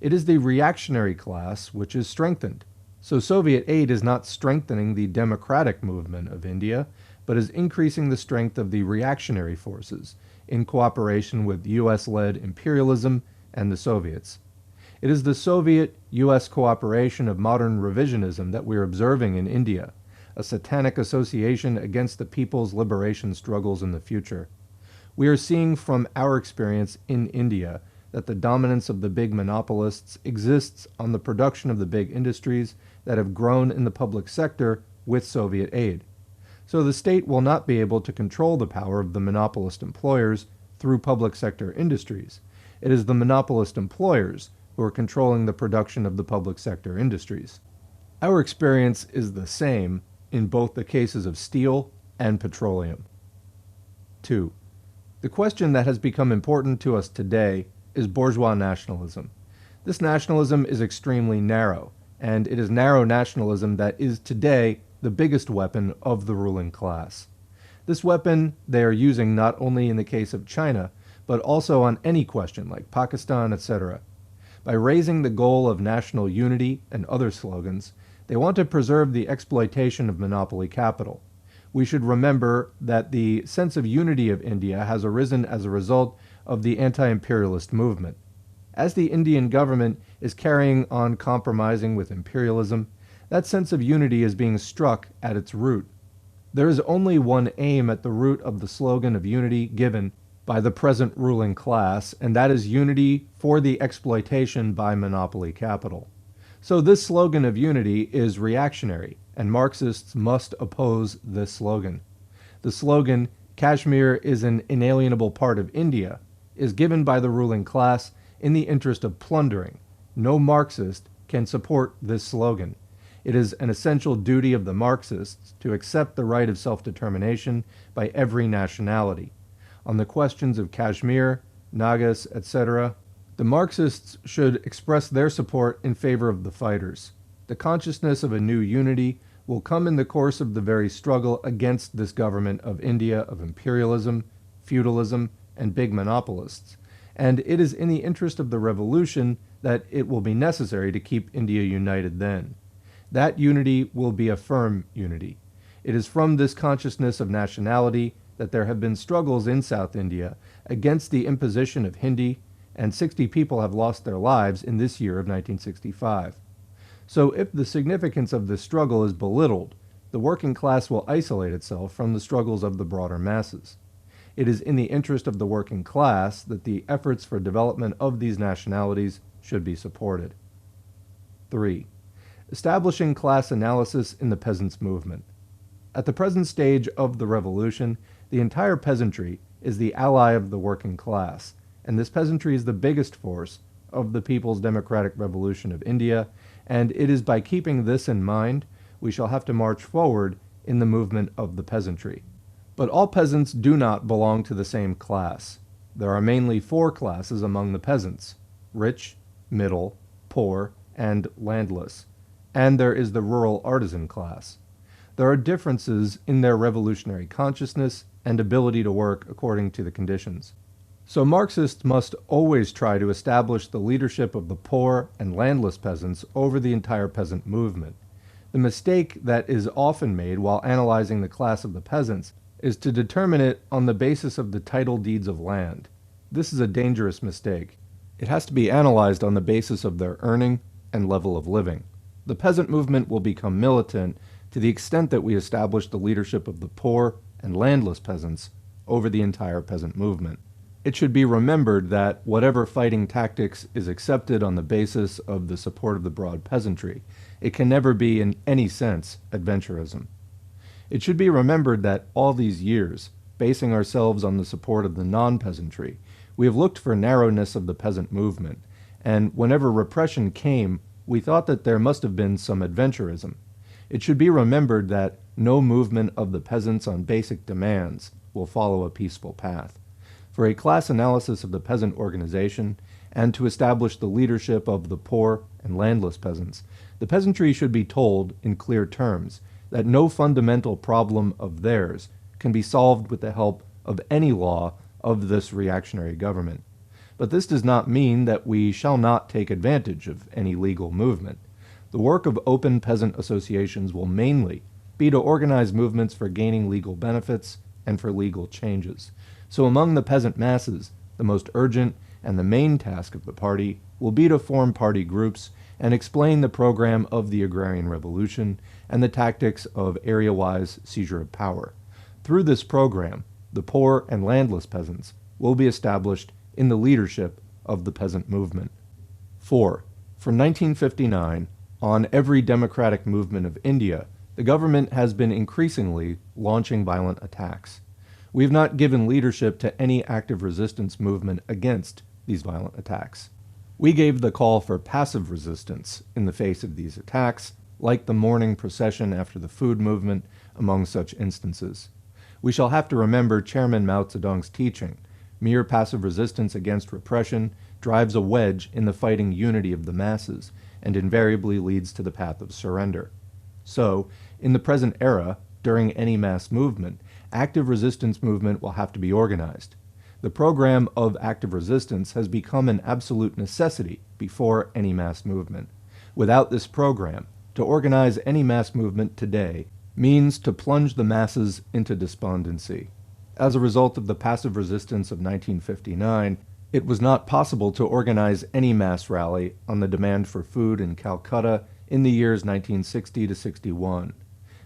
Speaker 1: it is the reactionary class which is strengthened. So Soviet aid is not strengthening the democratic movement of India, but is increasing the strength of the reactionary forces in cooperation with US-led imperialism and the Soviets. It is the Soviet-US cooperation of modern revisionism that we are observing in India, a satanic association against the people's liberation struggles in the future. We are seeing from our experience in India that the dominance of the big monopolists exists on the production of the big industries that have grown in the public sector with Soviet aid. So the state will not be able to control the power of the monopolist employers through public sector industries. It is the monopolist employers who are controlling the production of the public sector industries. Our experience is the same in both the cases of steel and petroleum. 2. The question that has become important to us today is bourgeois nationalism. This nationalism is extremely narrow, and it is narrow nationalism that is today the biggest weapon of the ruling class. This weapon they are using not only in the case of China, but also on any question like Pakistan, etc. By raising the goal of national unity and other slogans, they want to preserve the exploitation of monopoly capital. We should remember that the sense of unity of India has arisen as a result of the anti-imperialist movement. As the Indian government is carrying on compromising with imperialism, that sense of unity is being struck at its root. There is only one aim at the root of the slogan of unity given by the present ruling class, and that is unity for the exploitation by monopoly capital. So this slogan of unity is reactionary, and Marxists must oppose this slogan. The slogan, Kashmir is an inalienable part of India, is given by the ruling class in the interest of plundering. No Marxist can support this slogan. It is an essential duty of the Marxists to accept the right of self-determination by every nationality. On the questions of Kashmir, Nagas, etc., the Marxists should express their support in favor of the fighters. The consciousness of a new unity will come in the course of the very struggle against this government of India of imperialism, feudalism, and big monopolists, and it is in the interest of the revolution that it will be necessary to keep India united then. That unity will be a firm unity. It is from this consciousness of nationality that there have been struggles in South India against the imposition of Hindi, and 60 people have lost their lives in this year of 1965. So if the significance of this struggle is belittled, the working class will isolate itself from the struggles of the broader masses. It is in the interest of the working class that the efforts for development of these nationalities should be supported. 3. Establishing class analysis in the peasants' movement. At the present stage of the revolution, the entire peasantry is the ally of the working class, and this peasantry is the biggest force of the People's Democratic Revolution of India, and it is by keeping this in mind we shall have to march forward in the movement of the peasantry. But all peasants do not belong to the same class. There are mainly 4 classes among the peasants: rich, middle, poor, and landless, and there is the rural artisan class. There are differences in their revolutionary consciousness and ability to work according to the conditions. So Marxists must always try to establish the leadership of the poor and landless peasants over the entire peasant movement. The mistake that is often made while analyzing the class of the peasants is to determine it on the basis of the title deeds of land. This is a dangerous mistake. It has to be analyzed on the basis of their earning and level of living. The peasant movement will become militant to the extent that we establish the leadership of the poor and landless peasants over the entire peasant movement. It should be remembered that whatever fighting tactics is accepted on the basis of the support of the broad peasantry, it can never be in any sense adventurism. It should be remembered that all these years, basing ourselves on the support of the non-peasantry, we have looked for narrowness of the peasant movement, and whenever repression came, we thought that there must have been some adventurism. It should be remembered that no movement of the peasants on basic demands will follow a peaceful path. For a class analysis of the peasant organization, and to establish the leadership of the poor and landless peasants, the peasantry should be told in clear terms that no fundamental problem of theirs can be solved with the help of any law of this reactionary government. But this does not mean that we shall not take advantage of any legal movement. The work of open peasant associations will mainly be to organize movements for gaining legal benefits and for legal changes. So among the peasant masses, the most urgent and the main task of the party will be to form party groups and explain the program of the agrarian revolution and the tactics of area-wise seizure of power. Through this program, the poor and landless peasants will be established in the leadership of the peasant movement. 4. From 1959, on every democratic movement of India, the government has been increasingly launching violent attacks. We have not given leadership to any active resistance movement against these violent attacks. We gave the call for passive resistance in the face of these attacks, like the morning procession after the food movement, among such instances. We shall have to remember Chairman Mao Zedong's teaching. Mere passive resistance against repression drives a wedge in the fighting unity of the masses and invariably leads to the path of surrender. So, in the present era, during any mass movement, active resistance movement will have to be organized. The program of active resistance has become an absolute necessity before any mass movement. Without this program, to organize any mass movement today means to plunge the masses into despondency. As a result of the passive resistance of 1959, it was not possible to organize any mass rally on the demand for food in Calcutta in the years 1960 to 61.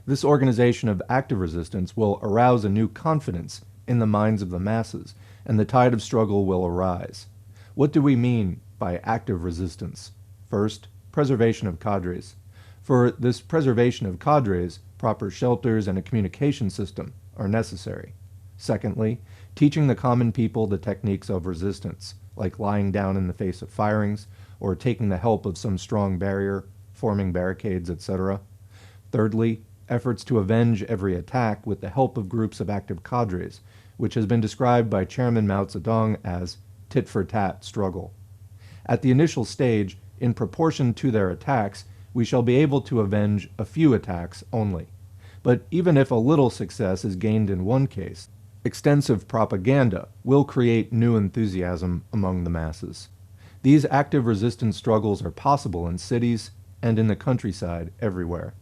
Speaker 1: This organization of active resistance will arouse a new confidence in the minds of the masses, and the tide of struggle will arise. What do we mean by active resistance? First, preservation of cadres. For this preservation of cadres, proper shelters and a communication system are necessary. Secondly, teaching the common people the techniques of resistance, like lying down in the face of firings, or taking the help of some strong barrier, forming barricades, etc. Thirdly, efforts to avenge every attack with the help of groups of active cadres, which has been described by Chairman Mao Zedong as tit-for-tat struggle. At the initial stage, in proportion to their attacks, we shall be able to avenge a few attacks only. But even if a little success is gained in one case, extensive propaganda will create new enthusiasm among the masses. These active resistance struggles are possible in cities and in the countryside everywhere.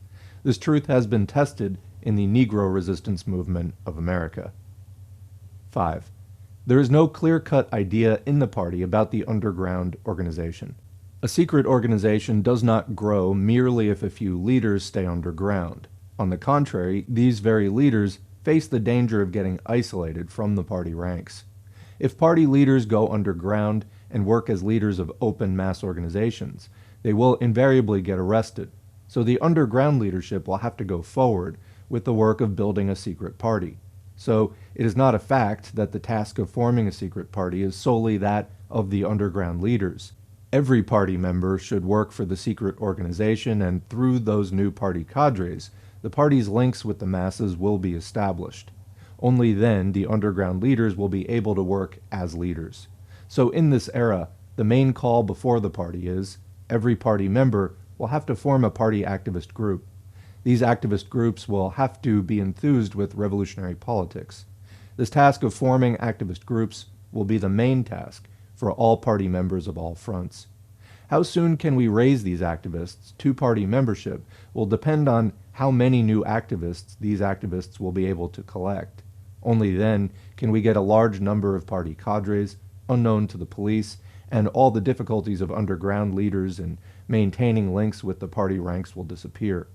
Speaker 1: This truth has been tested in the Negro resistance movement of America. 5. There is no clear-cut idea in the party about the underground organization. A secret organization does not grow merely if a few leaders stay underground. On the contrary, these very leaders face the danger of getting isolated from the party ranks. If party leaders go underground and work as leaders of open mass organizations, they will invariably get arrested. So the underground leadership will have to go forward with the work of building a secret party. So it is not a fact that the task of forming a secret party is solely that of the underground leaders. Every party member should work for the secret organization, and through those new party cadres, the party's links with the masses will be established. Only then the underground leaders will be able to work as leaders. So in this era, the main call before the party is, every party member will have to form a party activist group. These activist groups will have to be enthused with revolutionary politics. This task of forming activist groups will be the main task for all party members of all fronts. How soon can we raise these activists to party membership will depend on how many new activists these activists will be able to collect. Only then can we get a large number of party cadres, unknown to the police, and all the difficulties of underground leaders in maintaining links with the party ranks will disappear.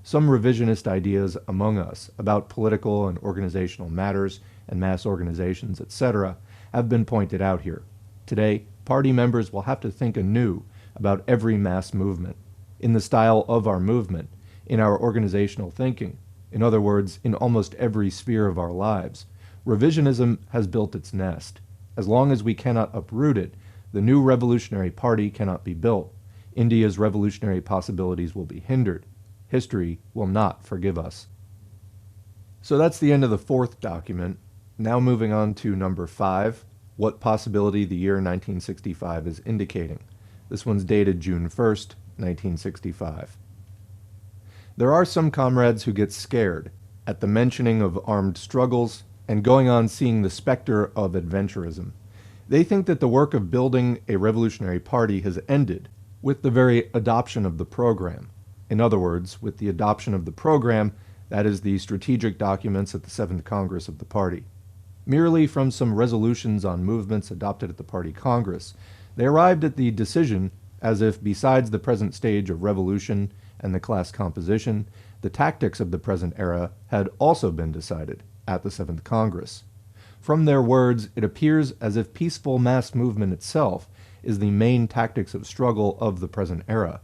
Speaker 1: Some revisionist ideas among us about political and organizational matters and mass organizations, etc., have been pointed out here. Today, party members will have to think anew about every mass movement, in the style of our movement, in our organizational thinking, in other words, in almost every sphere of our lives. Revisionism has built its nest. As long as we cannot uproot it, the new revolutionary party cannot be built. India's revolutionary possibilities will be hindered. History will not forgive us. So that's the end of the fourth document. Now moving on to number 5, what possibility the year 1965 is indicating. This one's dated June 1st, 1965. There are some comrades who get scared at the mentioning of armed struggles and going on seeing the specter of adventurism. They think that the work of building a revolutionary party has ended with the very adoption of the program. In other words, with the adoption of the program, that is the strategic documents at the 7th Congress of the party. Merely from some resolutions on movements adopted at the party Congress, they arrived at the decision as if besides the present stage of revolution and the class composition, the tactics of the present era had also been decided at the 7th Congress. From their words, it appears as if peaceful mass movement itself is the main tactics of struggle of the present era.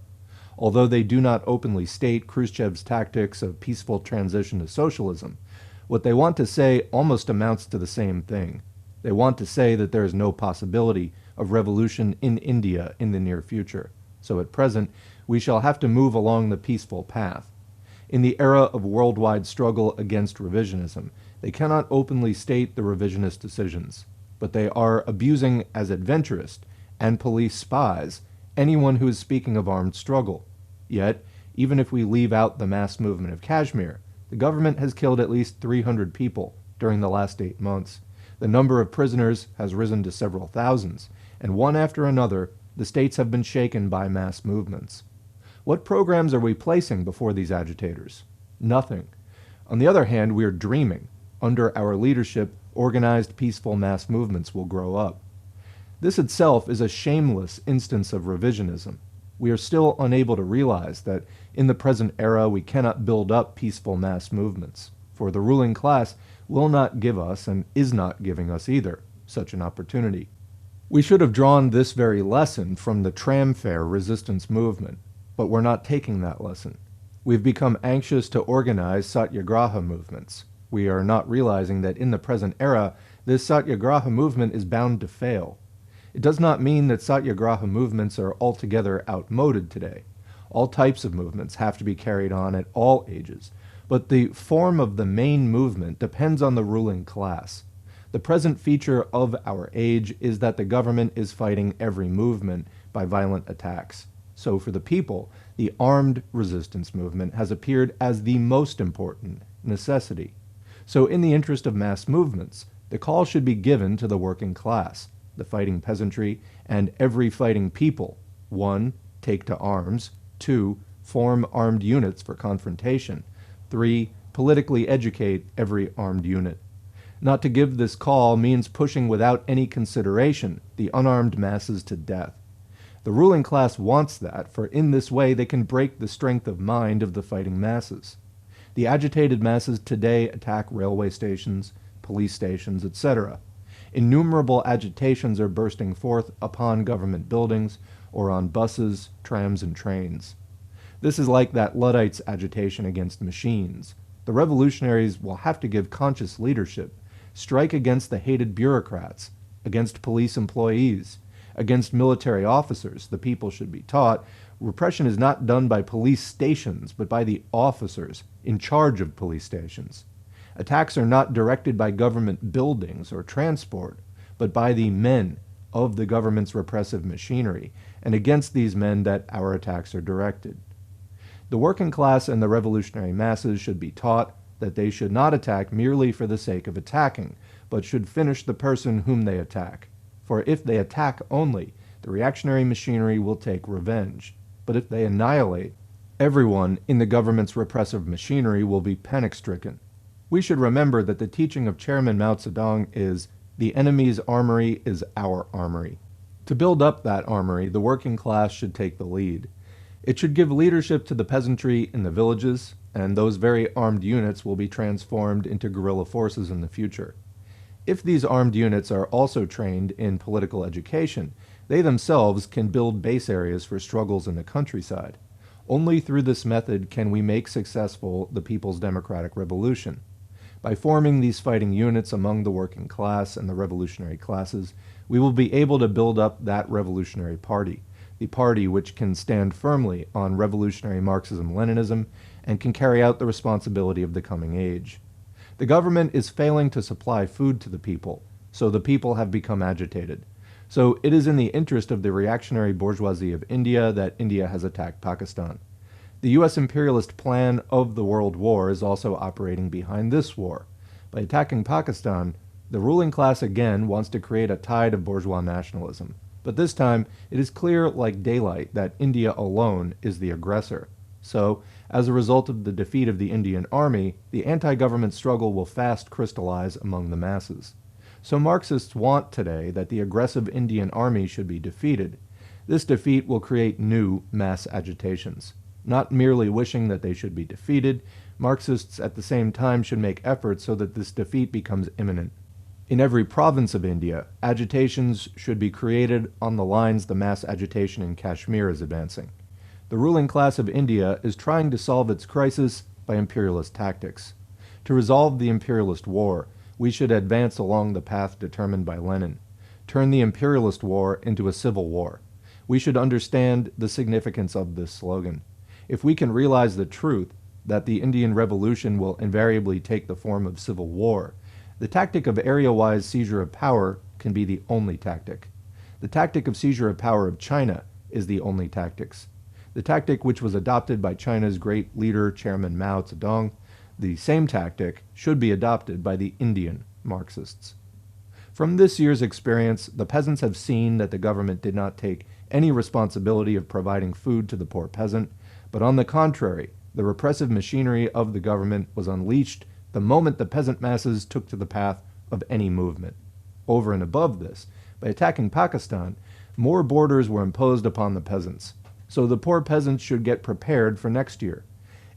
Speaker 1: Although they do not openly state Khrushchev's tactics of peaceful transition to socialism, what they want to say almost amounts to the same thing. They want to say that there is no possibility of revolution in India in the near future. So at present, we shall have to move along the peaceful path. In the era of worldwide struggle against revisionism, they cannot openly state the revisionist decisions, but they are abusing as adventurist and police spies anyone who is speaking of armed struggle. Yet, even if we leave out the mass movement of Kashmir, the government has killed at least 300 people during the last 8 months. The number of prisoners has risen to several thousands, and one after another, the states have been shaken by mass movements. What programs are we placing before these agitators? Nothing. On the other hand, we are dreaming. Under our leadership, organized peaceful mass movements will grow up. This itself is a shameless instance of revisionism. We are still unable to realize that in the present era we cannot build up peaceful mass movements, for the ruling class will not give us, and is not giving us either, such an opportunity. We should have drawn this very lesson from the tram fare resistance movement, but we're not taking that lesson. We've become anxious to organize satyagraha movements. We are not realizing that in the present era, this satyagraha movement is bound to fail. It does not mean that satyagraha movements are altogether outmoded today. All types of movements have to be carried on at all ages, but the form of the main movement depends on the ruling class. The present feature of our age is that the government is fighting every movement by violent attacks. So for the people, the armed resistance movement has appeared as the most important necessity. So in the interest of mass movements, the call should be given to the working class, the fighting peasantry, and every fighting people. 1. Take to arms. 2. Form armed units for confrontation. 3. Politically educate every armed unit. Not to give this call means pushing without any consideration the unarmed masses to death. The ruling class wants that, for in this way they can break the strength of mind of the fighting masses. The agitated masses today attack railway stations, police stations, etc. Innumerable agitations are bursting forth upon government buildings or on buses, trams, and trains. This is like that Luddites' agitation against machines. The revolutionaries will have to give conscious leadership, strike against the hated bureaucrats, against police employees, against military officers. The people should be taught repression is not done by police stations, but by the officers in charge of police stations. Attacks are not directed by government buildings or transport, but by the men of the government's repressive machinery, and against these men that our attacks are directed. The working class and the revolutionary masses should be taught that they should not attack merely for the sake of attacking, but should finish the person whom they attack. For if they attack only, the reactionary machinery will take revenge. But if they annihilate, everyone in the government's repressive machinery will be panic-stricken. We should remember that the teaching of Chairman Mao Zedong is, "The enemy's armory is our armory." To build up that armory, the working class should take the lead. It should give leadership to the peasantry in the villages, and those very armed units will be transformed into guerrilla forces in the future. If these armed units are also trained in political education, they themselves can build base areas for struggles in the countryside. Only through this method can we make successful the People's Democratic Revolution. By forming these fighting units among the working class and the revolutionary classes, we will be able to build up that revolutionary party, the party which can stand firmly on revolutionary Marxism-Leninism and can carry out the responsibility of the coming age. The government is failing to supply food to the people, so the people have become agitated. So it is in the interest of the reactionary bourgeoisie of India that India has attacked Pakistan. The U.S. imperialist plan of the World War is also operating behind this war. By attacking Pakistan, the ruling class again wants to create a tide of bourgeois nationalism. But this time, it is clear like daylight that India alone is the aggressor. So, as a result of the defeat of the Indian army, the anti-government struggle will fast crystallize among the masses. So Marxists want today that the aggressive Indian army should be defeated. This defeat will create new mass agitations. Not merely wishing that they should be defeated, Marxists at the same time should make efforts so that this defeat becomes imminent. In every province of India, agitations should be created on the lines the mass agitation in Kashmir is advancing. The ruling class of India is trying to solve its crisis by imperialist tactics. To resolve the imperialist war, we should advance along the path determined by Lenin, turn the imperialist war into a civil war. We should understand the significance of this slogan. If we can realize the truth that the Indian Revolution will invariably take the form of civil war, the tactic of area-wise seizure of power can be the only tactic. The tactic of seizure of power of China is the only tactics. The tactic which was adopted by China's great leader, Chairman Mao Zedong, the same tactic should be adopted by the Indian Marxists. From this year's experience, the peasants have seen that the government did not take any responsibility of providing food to the poor peasant, but on the contrary, the repressive machinery of the government was unleashed the moment the peasant masses took to the path of any movement. Over and above this, by attacking Pakistan, more borders were imposed upon the peasants. So the poor peasants should get prepared for next year.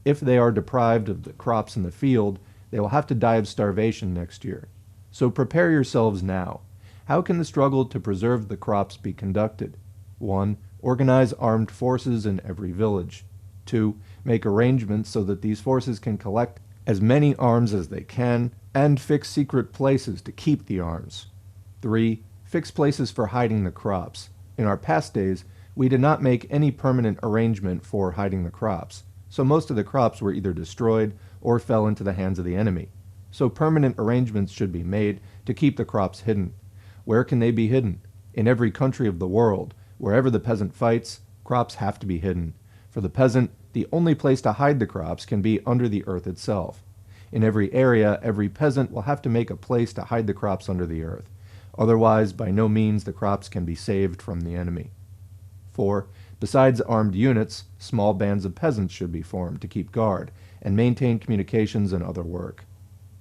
Speaker 1: If they are deprived of the crops in the field, they will have to die of starvation next year. So prepare yourselves now. How can the struggle to preserve the crops be conducted? 1. Organize armed forces in every village. 2. Make arrangements so that these forces can collect as many arms as they can, and fix secret places to keep the arms. 3. Fix places for hiding the crops. In our past days, we did not make any permanent arrangement for hiding the crops, so most of the crops were either destroyed or fell into the hands of the enemy. So permanent arrangements should be made to keep the crops hidden. Where can they be hidden? In every country of the world, wherever the peasant fights, crops have to be hidden. For the peasant, the only place to hide the crops can be under the earth itself. In every area, every peasant will have to make a place to hide the crops under the earth. Otherwise, by no means the crops can be saved from the enemy. 4. Besides armed units, small bands of peasants should be formed to keep guard and maintain communications and other work.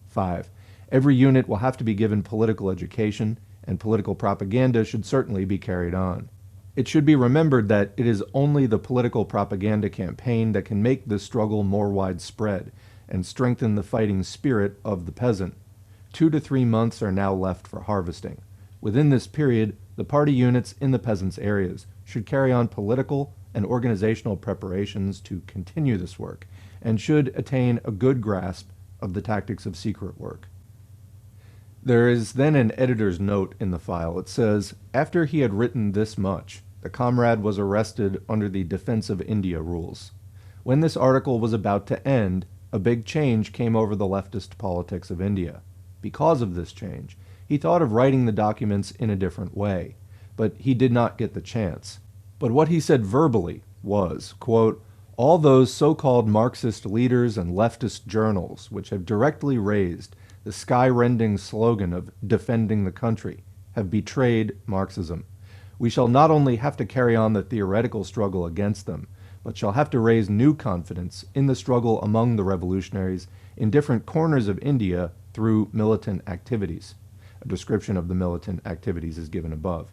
Speaker 1: 5. Every unit will have to be given political education, and political propaganda should certainly be carried on. It should be remembered that it is only the political propaganda campaign that can make this struggle more widespread and strengthen the fighting spirit of the peasant. 2 to 3 months are now left for harvesting. Within this period, the party units in the peasants' areas should carry on political and organizational preparations to continue this work, and should attain a good grasp of the tactics of secret work. There is then an editor's note in the file. It says, after he had written this much, the comrade was arrested under the Defense of India rules. When this article was about to end, a big change came over the leftist politics of India. Because of this change, he thought of writing the documents in a different way, but he did not get the chance. But what he said verbally was, quote, all those so-called Marxist leaders and leftist journals which have directly raised the sky-rending slogan of defending the country have betrayed Marxism. We shall not only have to carry on the theoretical struggle against them, but shall have to raise new confidence in the struggle among the revolutionaries in different corners of India through militant activities. A description of the militant activities is given above.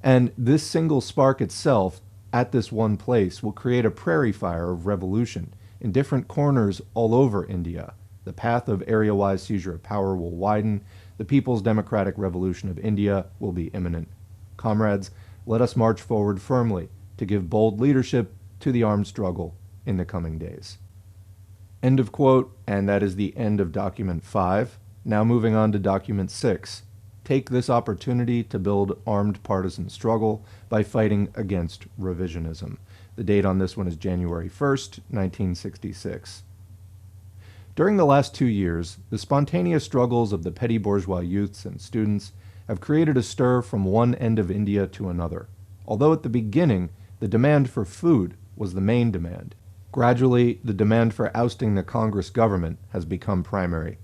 Speaker 1: And this single spark itself, at this one place, will create a prairie fire of revolution in different corners all over India. The path of area-wise seizure of power will widen. The People's Democratic Revolution of India will be imminent. Comrades, let us march forward firmly to give bold leadership to the armed struggle in the coming days. End of quote, and that is the end of document 5. Now moving on to document 6. Take this opportunity to build armed partisan struggle by fighting against revisionism. The date on this one is January 1st, 1966. During the last 2 years, the spontaneous struggles of the petty bourgeois youths and students have created a stir from one end of India to another. Although at the beginning, the demand for food was the main demand, gradually the demand for ousting the Congress government has become primary.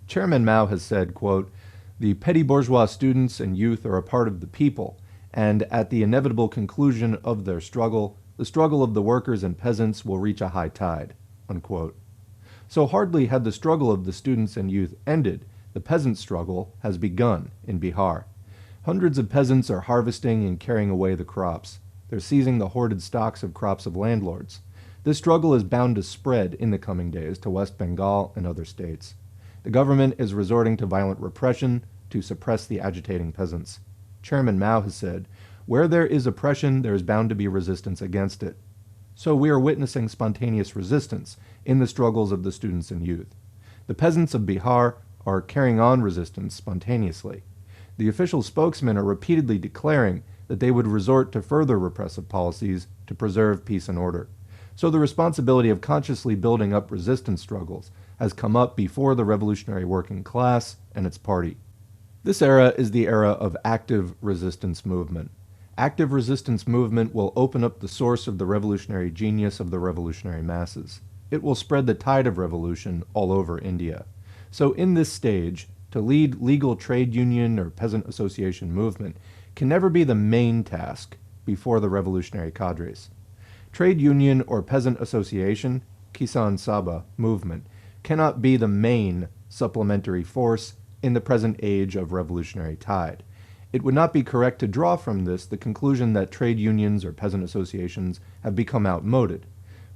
Speaker 1: Chairman Mao has said, quote, "The petty bourgeois students and youth are a part of the people, and at the inevitable conclusion of their struggle, the struggle of the workers and peasants will reach a high tide," unquote. So hardly had the struggle of the students and youth ended, the peasant struggle has begun in Bihar. Hundreds of peasants are harvesting and carrying away the crops. They're seizing the hoarded stocks of crops of landlords. This struggle is bound to spread in the coming days to West Bengal and other states. The government is resorting to violent repression to suppress the agitating peasants. Chairman Mao has said, "Where there is oppression, there is bound to be resistance against it." So we are witnessing spontaneous resistance in the struggles of the students and youth. The peasants of Bihar are carrying on resistance spontaneously. The official spokesmen are repeatedly declaring that they would resort to further repressive policies to preserve peace and order. So the responsibility of consciously building up resistance struggles has come up before the revolutionary working class and its party. This era is the era of active resistance movement. Active resistance movement will open up the source of the revolutionary genius of the revolutionary masses. It will spread the tide of revolution all over India. So in this stage, to lead legal trade union or peasant association movement can never be the main task before the revolutionary cadres. Trade union or peasant association, Kisan Sabha movement, cannot be the main supplementary force in the present age of revolutionary tide. It would not be correct to draw from this the conclusion that trade unions or peasant associations have become outmoded.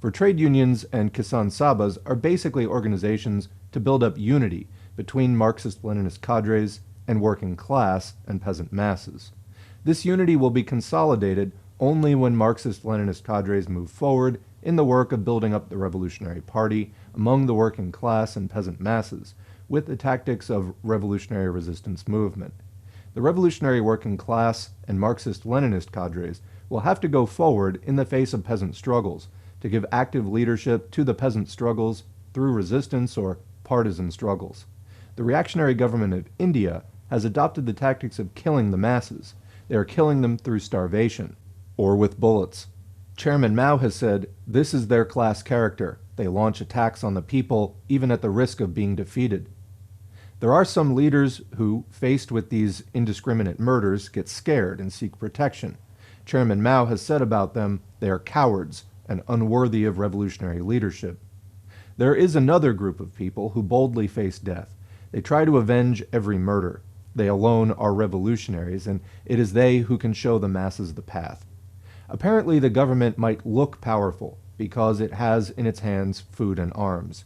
Speaker 1: For trade unions and Kisan Sabhas are basically organizations to build up unity between Marxist-Leninist cadres and working class and peasant masses. This unity will be consolidated only when Marxist-Leninist cadres move forward in the work of building up the Revolutionary Party among the working class and peasant masses with the tactics of revolutionary resistance movement. The revolutionary working class and Marxist-Leninist cadres will have to go forward in the face of peasant struggles to give active leadership to the peasant struggles through resistance or partisan struggles. The reactionary government of India has adopted the tactics of killing the masses. They are killing them through starvation or with bullets. Chairman Mao has said, "This is their class character. They launch attacks on the people even at the risk of being defeated." There are some leaders who, faced with these indiscriminate murders, get scared and seek protection. Chairman Mao has said about them, they are cowards and unworthy of revolutionary leadership. There is another group of people who boldly face death. They try to avenge every murder. They alone are revolutionaries, and it is they who can show the masses the path. Apparently, the government might look powerful because it has in its hands food and arms.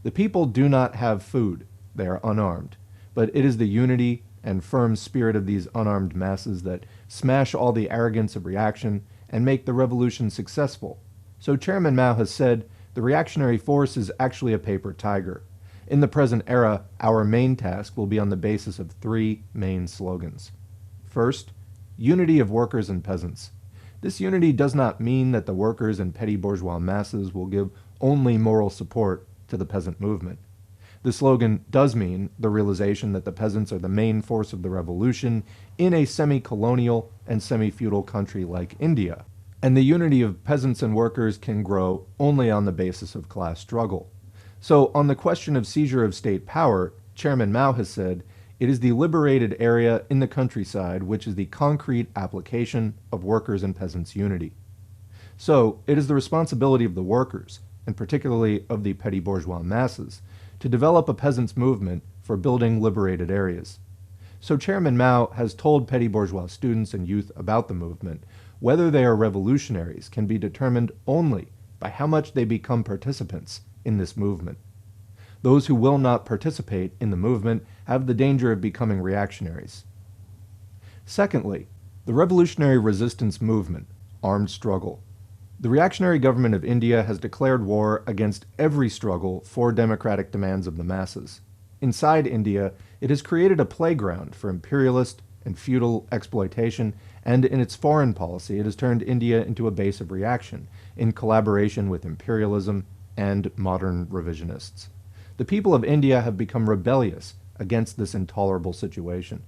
Speaker 1: The people do not have food. They are unarmed. But it is the unity and firm spirit of these unarmed masses that smash all the arrogance of reaction and make the revolution successful. So Chairman Mao has said, the reactionary force is actually a paper tiger. In the present era, our main task will be on the basis of 3 main slogans. First, unity of workers and peasants. This unity does not mean that the workers and petty bourgeois masses will give only moral support to the peasant movement. The slogan does mean the realization that the peasants are the main force of the revolution in a semi-colonial and semi-feudal country like India, and the unity of peasants and workers can grow only on the basis of class struggle. So on the question of seizure of state power, Chairman Mao has said, it is the liberated area in the countryside which is the concrete application of workers and peasants' unity. So it is the responsibility of the workers, and particularly of the petty bourgeois masses, to develop a peasants' movement for building liberated areas. So Chairman Mao has told petty bourgeois students and youth about the movement. Whether they are revolutionaries can be determined only by how much they become participants in this movement. Those who will not participate in the movement have the danger of becoming reactionaries. Secondly, the revolutionary resistance movement, armed struggle. The reactionary government of India has declared war against every struggle for democratic demands of the masses. Inside India, it has created a playground for imperialist and feudal exploitation, and in its foreign policy, it has turned India into a base of reaction in collaboration with imperialism and modern revisionists. The people of India have become rebellious against this intolerable situation.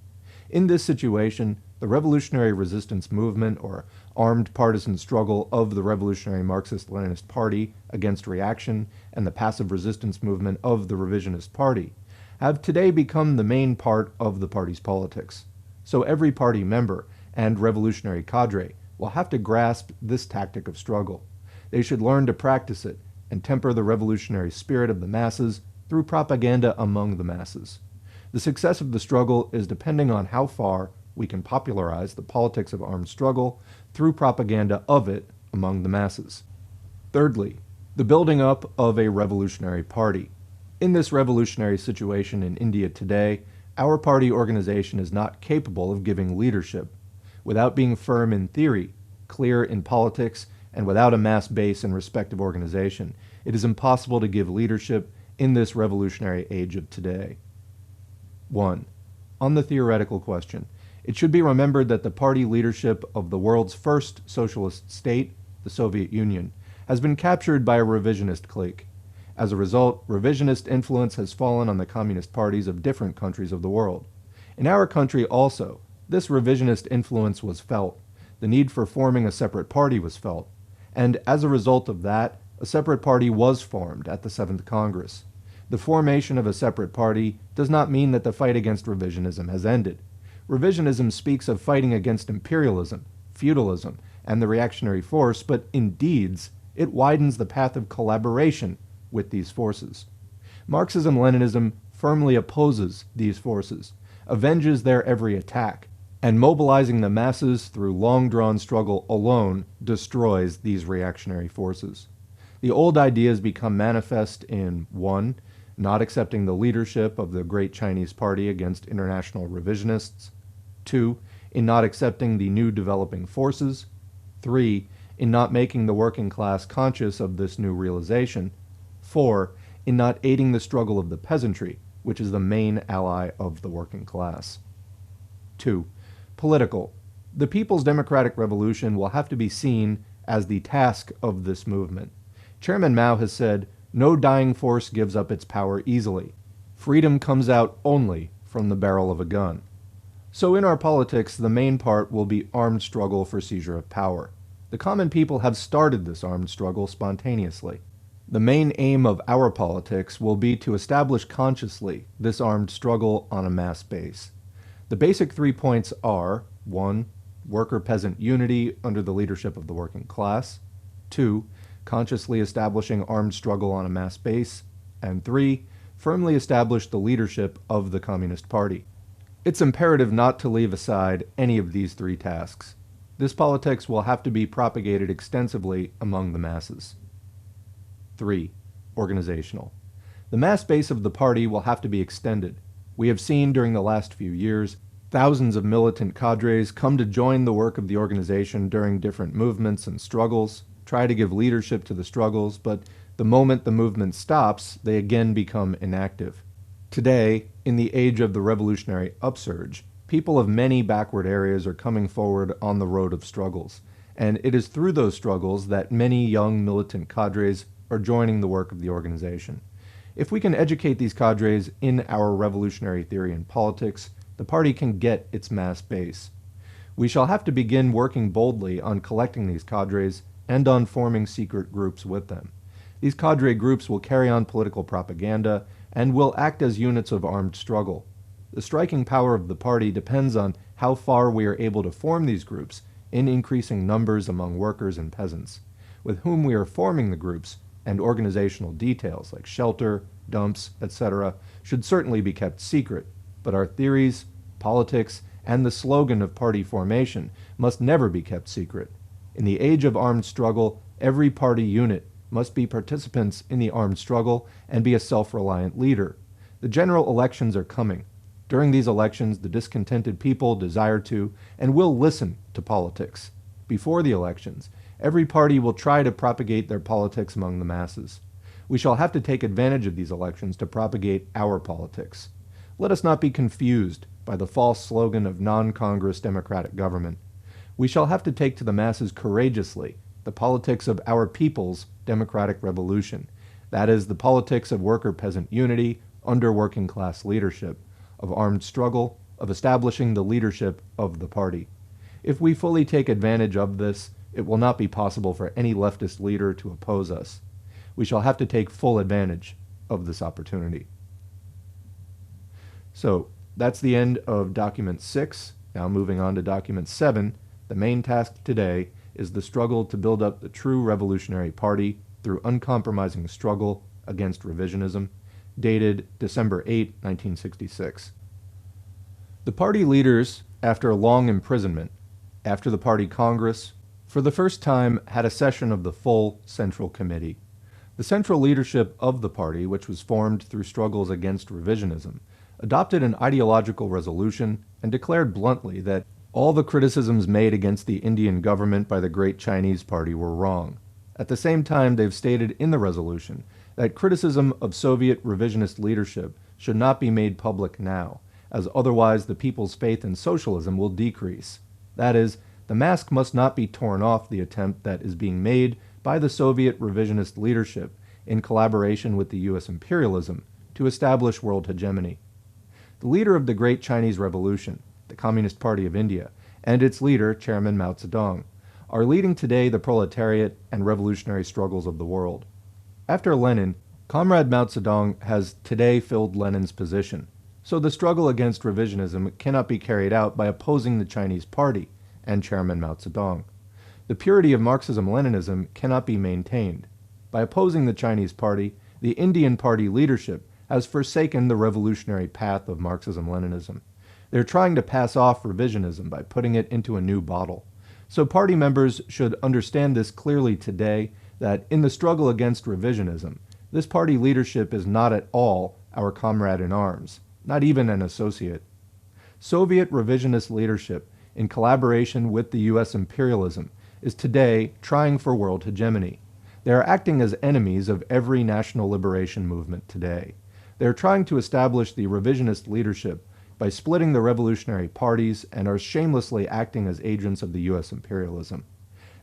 Speaker 1: In this situation, the revolutionary resistance movement, or armed partisan struggle of the Revolutionary Marxist-Leninist Party against reaction, and the passive resistance movement of the Revisionist Party, have today become the main part of the party's politics. So every party member and revolutionary cadre will have to grasp this tactic of struggle. They should learn to practice it and temper the revolutionary spirit of the masses through propaganda among the masses. The success of the struggle is depending on how far we can popularize the politics of armed struggle through propaganda of it among the masses. Thirdly, the building up of a revolutionary party. In this revolutionary situation in India today, our party organization is not capable of giving leadership. Without being firm in theory, clear in politics, and without a mass base and respective organization, it is impossible to give leadership in this revolutionary age of today. 1. On the theoretical question, it should be remembered that the party leadership of the world's first socialist state, the Soviet Union, has been captured by a revisionist clique. As a result, revisionist influence has fallen on the communist parties of different countries of the world. In our country also, this revisionist influence was felt. The need for forming a separate party was felt. And as a result of that, a separate party was formed at the 7th Congress. The formation of a separate party does not mean that the fight against revisionism has ended. Revisionism speaks of fighting against imperialism, feudalism, and the reactionary force, but in deeds, it widens the path of collaboration with these forces. Marxism-Leninism firmly opposes these forces, avenges their every attack, and mobilizing the masses through long-drawn struggle alone destroys these reactionary forces. The old ideas become manifest in 1. Not accepting the leadership of the great Chinese party against international revisionists. 2. In not accepting the new developing forces. 3. In not making the working class conscious of this new realization. 4. In not aiding the struggle of the peasantry, which is the main ally of the working class. 2. Political. The People's Democratic Revolution will have to be seen as the task of this movement. Chairman Mao has said, "No dying force gives up its power easily. Freedom comes out only from the barrel of a gun." So in our politics, the main part will be armed struggle for seizure of power. The common people have started this armed struggle spontaneously. The main aim of our politics will be to establish consciously this armed struggle on a mass base. The basic 3 points are 1. Worker-peasant unity under the leadership of the working class. 2. Consciously establishing armed struggle on a mass base. And 3. Firmly establish the leadership of the Communist Party. It's imperative not to leave aside any of these 3 tasks. This politics will have to be propagated extensively among the masses. 3. Organizational. The mass base of the party will have to be extended. We have seen during the last few years thousands of militant cadres come to join the work of the organization during different movements and struggles, try to give leadership to the struggles, but the moment the movement stops, they again become inactive. Today, in the age of the revolutionary upsurge, people of many backward areas are coming forward on the road of struggles, and it is through those struggles that many young militant cadres are joining the work of the organization. If we can educate these cadres in our revolutionary theory and politics, the party can get its mass base. We shall have to begin working boldly on collecting these cadres and on forming secret groups with them. These cadre groups will carry on political propaganda and will act as units of armed struggle. The striking power of the party depends on how far we are able to form these groups in increasing numbers among workers and peasants, with whom we are forming the groups, and organizational details like shelter, dumps, etc. should certainly be kept secret, but our theories, politics, and the slogan of party formation must never be kept secret. In the age of armed struggle, every party unit must be participants in the armed struggle and be a self-reliant leader. The general elections are coming. During these elections, the discontented people desire to and will listen to politics. Before the elections, every party will try to propagate their politics among the masses. We shall have to take advantage of these elections to propagate our politics. Let us not be confused by the false slogan of non-Congress democratic government. We shall have to take to the masses courageously the politics of our people's democratic revolution. That is, the politics of worker-peasant unity under working-class leadership, of armed struggle, of establishing the leadership of the party. If we fully take advantage of this, it will not be possible for any leftist leader to oppose us. We shall have to take full advantage of this opportunity. So, that's the end of document 6. Now moving on to document 7, the main task today is the struggle to build up the true revolutionary party through uncompromising struggle against revisionism, dated December 8, 1966. The party leaders, after a long imprisonment, after the party congress, for the first time had a session of the full Central Committee. The central leadership of the party, which was formed through struggles against revisionism, adopted an ideological resolution and declared bluntly that all the criticisms made against the Indian government by the Great Chinese Party were wrong. At the same time, they've stated in the resolution that criticism of Soviet revisionist leadership should not be made public now, as otherwise the people's faith in socialism will decrease. That is, the mask must not be torn off the attempt that is being made by the Soviet revisionist leadership in collaboration with the U.S. imperialism to establish world hegemony. The leader of the Great Chinese Revolution, the Communist Party of India, and its leader, Chairman Mao Zedong, are leading today the proletariat and revolutionary struggles of the world. After Lenin, Comrade Mao Zedong has today filled Lenin's position, so the struggle against revisionism cannot be carried out by opposing the Chinese Party and Chairman Mao Zedong. The purity of Marxism-Leninism cannot be maintained. By opposing the Chinese Party, the Indian Party leadership has forsaken the revolutionary path of Marxism-Leninism. They're trying to pass off revisionism by putting it into a new bottle. So party members should understand this clearly today, that in the struggle against revisionism, this party leadership is not at all our comrade in arms, not even an associate. Soviet revisionist leadership, in collaboration with the U.S. imperialism, is today trying for world hegemony. They are acting as enemies of every national liberation movement today. They are trying to establish the revisionist leadership by splitting the revolutionary parties and are shamelessly acting as agents of the U.S. imperialism.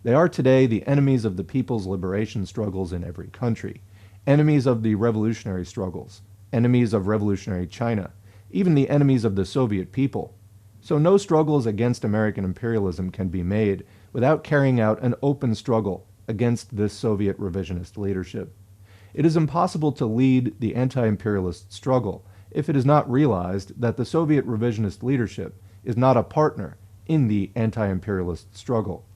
Speaker 1: They are today the enemies of the people's liberation struggles in every country, enemies of the revolutionary struggles, enemies of revolutionary China, even the enemies of the Soviet people. So no struggles against American imperialism can be made without carrying out an open struggle against this Soviet revisionist leadership. It is impossible to lead the anti-imperialist struggle if it is not realized that the Soviet revisionist leadership is not a partner in the anti-imperialist struggle.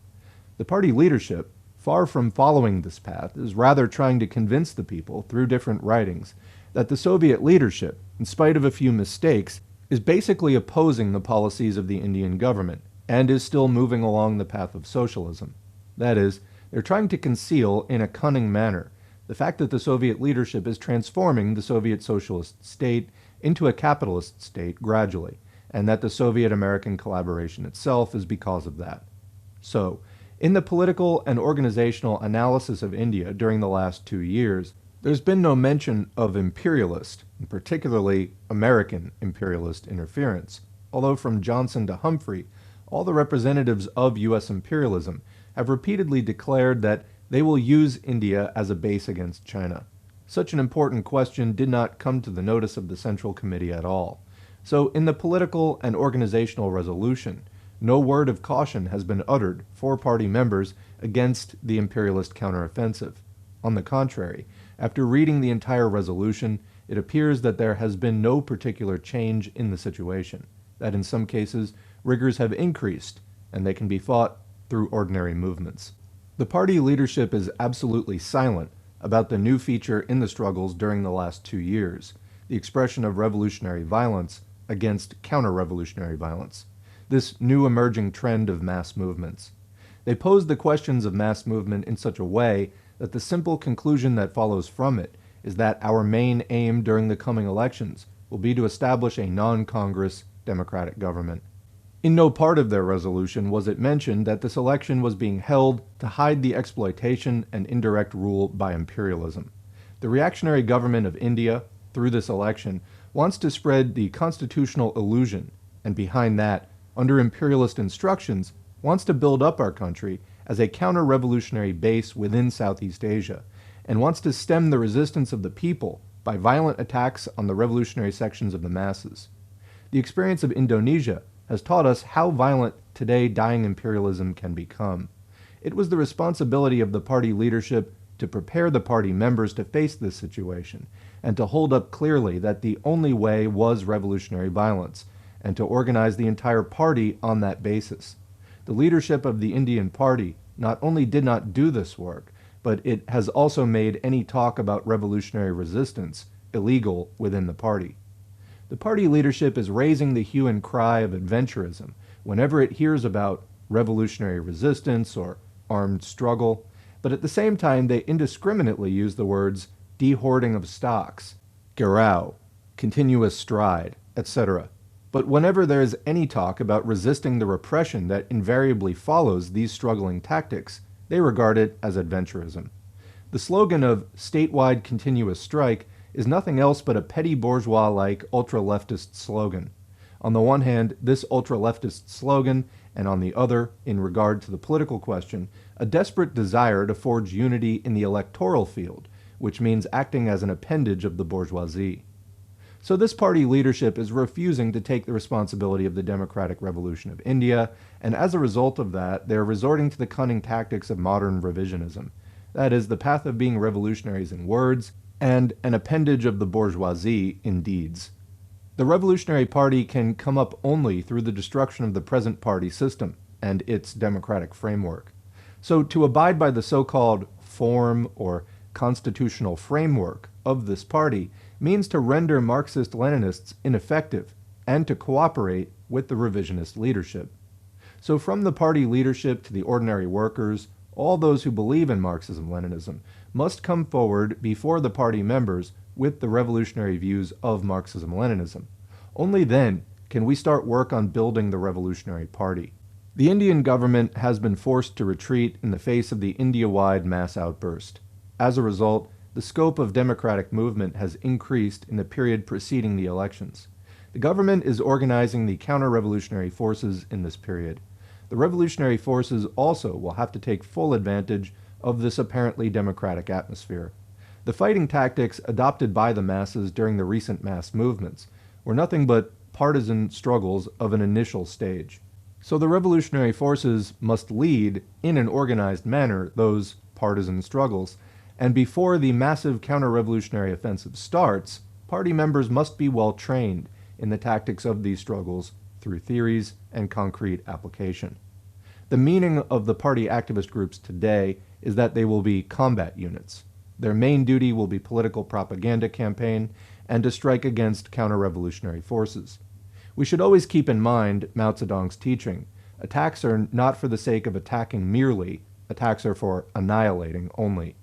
Speaker 1: The party leadership, far from following this path, is rather trying to convince the people through different writings that the Soviet leadership, in spite of a few mistakes, is basically opposing the policies of the Indian government and is still moving along the path of socialism. That is, they're trying to conceal in a cunning manner the fact that the Soviet leadership is transforming the Soviet socialist state into a capitalist state gradually, and that the Soviet-American collaboration itself is because of that. So, in the political and organizational analysis of India during the last 2 years, there's been no mention of imperialist, and particularly American imperialist interference, although from Johnson to Humphrey, all the representatives of U.S. imperialism have repeatedly declared that they will use India as a base against China. Such an important question did not come to the notice of the Central Committee at all. So in the political and organizational resolution, no word of caution has been uttered for party members against the imperialist counteroffensive. On the contrary, after reading the entire resolution, it appears that there has been no particular change in the situation, that in some cases rigors have increased, and they can be fought through ordinary movements. The party leadership is absolutely silent about the new feature in the struggles during the last 2 years, the expression of revolutionary violence against counter-revolutionary violence, this new emerging trend of mass movements. They pose the questions of mass movement in such a way that the simple conclusion that follows from it is that our main aim during the coming elections will be to establish a non-Congress democratic government. In no part of their resolution was it mentioned that this election was being held to hide the exploitation and indirect rule by imperialism. The reactionary government of India, through this election, wants to spread the constitutional illusion, and behind that, under imperialist instructions, wants to build up our country as a counter-revolutionary base within Southeast Asia, and wants to stem the resistance of the people by violent attacks on the revolutionary sections of the masses. The experience of Indonesia has taught us how violent today dying imperialism can become. It was the responsibility of the party leadership to prepare the party members to face this situation, and to hold up clearly that the only way was revolutionary violence, and to organize the entire party on that basis. The leadership of the Indian Party not only did not do this work, but it has also made any talk about revolutionary resistance illegal within the party. The party leadership is raising the hue and cry of adventurism whenever it hears about revolutionary resistance or armed struggle, but at the same time they indiscriminately use the words dehoarding of stocks, garau, continuous stride, etc. But whenever there is any talk about resisting the repression that invariably follows these struggling tactics, they regard it as adventurism. The slogan of statewide continuous strike is nothing else but a petty bourgeois-like ultra-leftist slogan. On the one hand, this ultra-leftist slogan, and on the other, in regard to the political question, a desperate desire to forge unity in the electoral field, which means acting as an appendage of the bourgeoisie. So this party leadership is refusing to take the responsibility of the democratic revolution of India, and as a result of that, they are resorting to the cunning tactics of modern revisionism. That is, the path of being revolutionaries in words, and an appendage of the bourgeoisie in deeds. The Revolutionary Party can come up only through the destruction of the present party system and its democratic framework. So to abide by the so-called form or constitutional framework of this party means to render Marxist-Leninists ineffective and to cooperate with the revisionist leadership. So from the party leadership to the ordinary workers, all those who believe in Marxism-Leninism must come forward before the party members with the revolutionary views of Marxism-Leninism. Only then can we start work on building the Revolutionary Party. The Indian government has been forced to retreat in the face of the India-wide mass outburst. As a result, the scope of democratic movement has increased in the period preceding the elections. The government is organizing the counter-revolutionary forces in this period. The revolutionary forces also will have to take full advantage of this apparently democratic atmosphere. The fighting tactics adopted by the masses during the recent mass movements were nothing but partisan struggles of an initial stage. So the revolutionary forces must lead, in an organized manner, those partisan struggles, and before the massive counter-revolutionary offensive starts, party members must be well trained in the tactics of these struggles through theories and concrete application. The meaning of the party activist groups today is that they will be combat units. Their main duty will be political propaganda campaign and to strike against counter-revolutionary forces. We should always keep in mind Mao Zedong's teaching. Attacks are not for the sake of attacking merely, attacks are for annihilating only.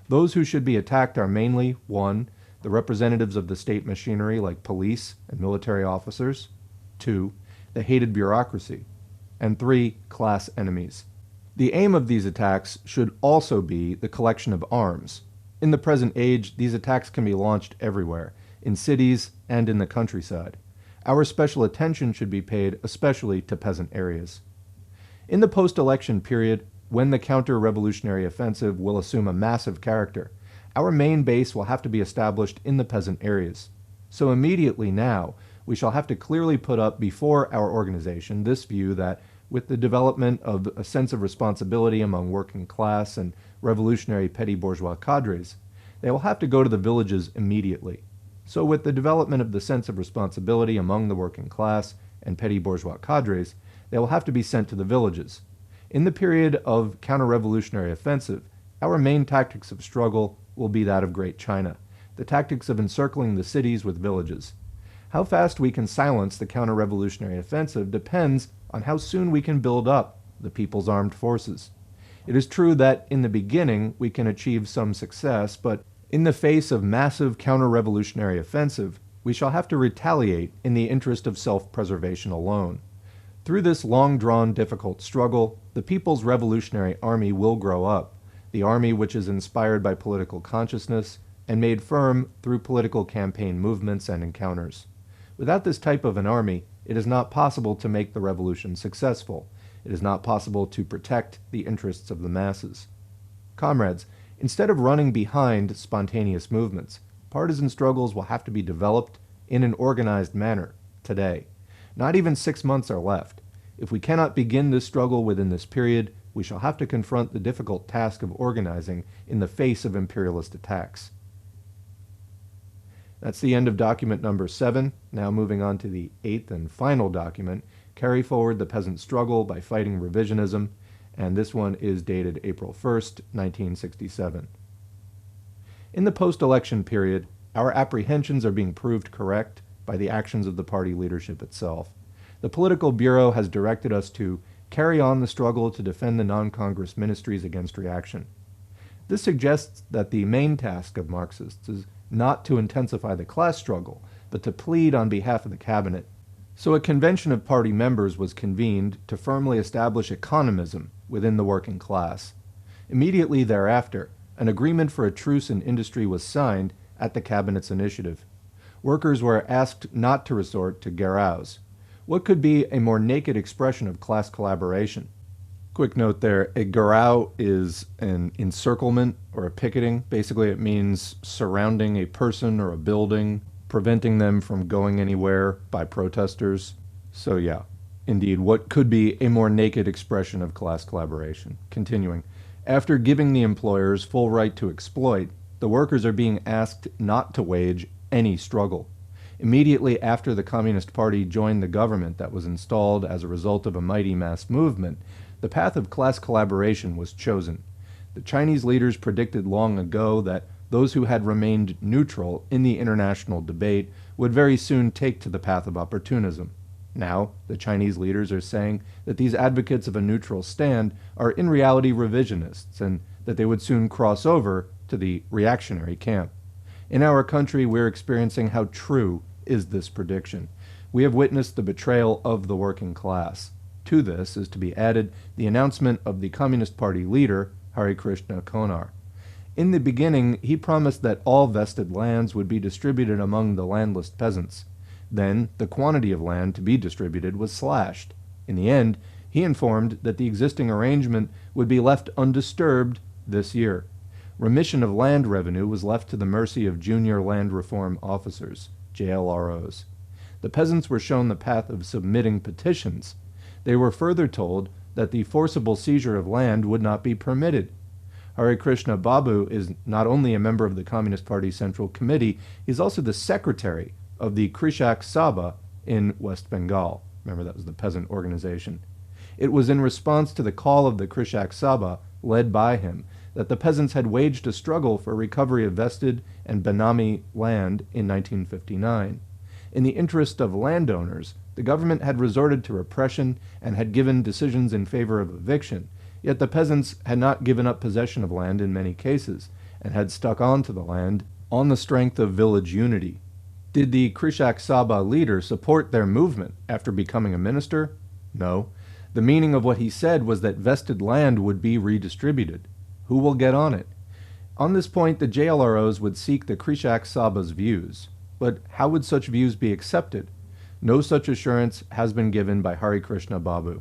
Speaker 1: Those who should be attacked are mainly, 1, the representatives of the state machinery like police and military officers, 2, the hated bureaucracy, and 3, class enemies. The aim of these attacks should also be the collection of arms. In the present age, these attacks can be launched everywhere, in cities and in the countryside. Our special attention should be paid especially to peasant areas. In the post-election period, when the counter-revolutionary offensive will assume a massive character, our main base will have to be established in the peasant areas. So immediately now, we shall have to clearly put up before our organization this view that with the development of a sense of responsibility among working class and revolutionary petty bourgeois cadres, they will have to go to the villages immediately. So with the development of the sense of responsibility among the working class and petty bourgeois cadres, they will have to be sent to the villages. In the period of counter-revolutionary offensive, our main tactics of struggle will be that of Great China, the tactics of encircling the cities with villages. How fast we can silence the counter-revolutionary offensive depends on how soon we can build up the people's armed forces. It is true that in the beginning we can achieve some success, but in the face of massive counter-revolutionary offensive, we shall have to retaliate in the interest of self-preservation alone. Through this long-drawn, difficult struggle, the People's Revolutionary Army will grow up, the army which is inspired by political consciousness and made firm through political campaign movements and encounters. Without this type of an army, it is not possible to make the revolution successful. It is not possible to protect the interests of the masses. Comrades, instead of running behind spontaneous movements, partisan struggles will have to be developed in an organized manner today. Not even 6 months are left. If we cannot begin this struggle within this period, we shall have to confront the difficult task of organizing in the face of imperialist attacks. That's the end of document number 7. Now moving on to the 8th and final document, Carry Forward the Peasant Struggle by Fighting Revisionism, and this one is dated April 1st, 1967. In the post-election period, our apprehensions are being proved correct by the actions of the party leadership itself. The Political Bureau has directed us to carry on the struggle to defend the non-Congress ministries against reaction. This suggests that the main task of Marxists is not to intensify the class struggle, but to plead on behalf of the cabinet. So a convention of party members was convened to firmly establish economism within the working class. Immediately thereafter, an agreement for a truce in industry was signed at the cabinet's initiative. Workers were asked not to resort to garrows. What could be a more naked expression of class collaboration? Quick note there, a garrow is an encirclement or a picketing. Basically, it means surrounding a person or a building, preventing them from going anywhere by protesters. So yeah, indeed, what could be a more naked expression of class collaboration? Continuing, after giving the employers full right to exploit, the workers are being asked not to wage any struggle. Immediately after the Communist Party joined the government that was installed as a result of a mighty mass movement, the path of class collaboration was chosen. The Chinese leaders predicted long ago that those who had remained neutral in the international debate would very soon take to the path of opportunism. Now, the Chinese leaders are saying that these advocates of a neutral stand are in reality revisionists and that they would soon cross over to the reactionary camp. In our country, we're experiencing how true is this prediction. We have witnessed the betrayal of the working class. To this is to be added the announcement of the Communist Party leader, Hare Krishna Konar. In the beginning, he promised that all vested lands would be distributed among the landless peasants. Then, the quantity of land to be distributed was slashed. In the end, he informed that the existing arrangement would be left undisturbed this year. Remission of land revenue was left to the mercy of junior land reform officers, JLROs. The peasants were shown the path of submitting petitions. They were further told that the forcible seizure of land would not be permitted. Hare Krishna Babu is not only a member of the Communist Party Central Committee, he is also the secretary of the Krishak Sabha in West Bengal. Remember, that was the peasant organization. It was in response to the call of the Krishak Sabha, led by him, that the peasants had waged a struggle for recovery of vested and Benami land in 1959. In the interest of landowners, the government had resorted to repression and had given decisions in favor of eviction, yet the peasants had not given up possession of land in many cases, and had stuck on to the land on the strength of village unity. Did the Krishak Sabha leader support their movement after becoming a minister? No. The meaning of what he said was that vested land would be redistributed. Who will get on it? On this point, the JLROs would seek the Krishak Sabha's views. But how would such views be accepted? No such assurance has been given by Hare Krishna Babu.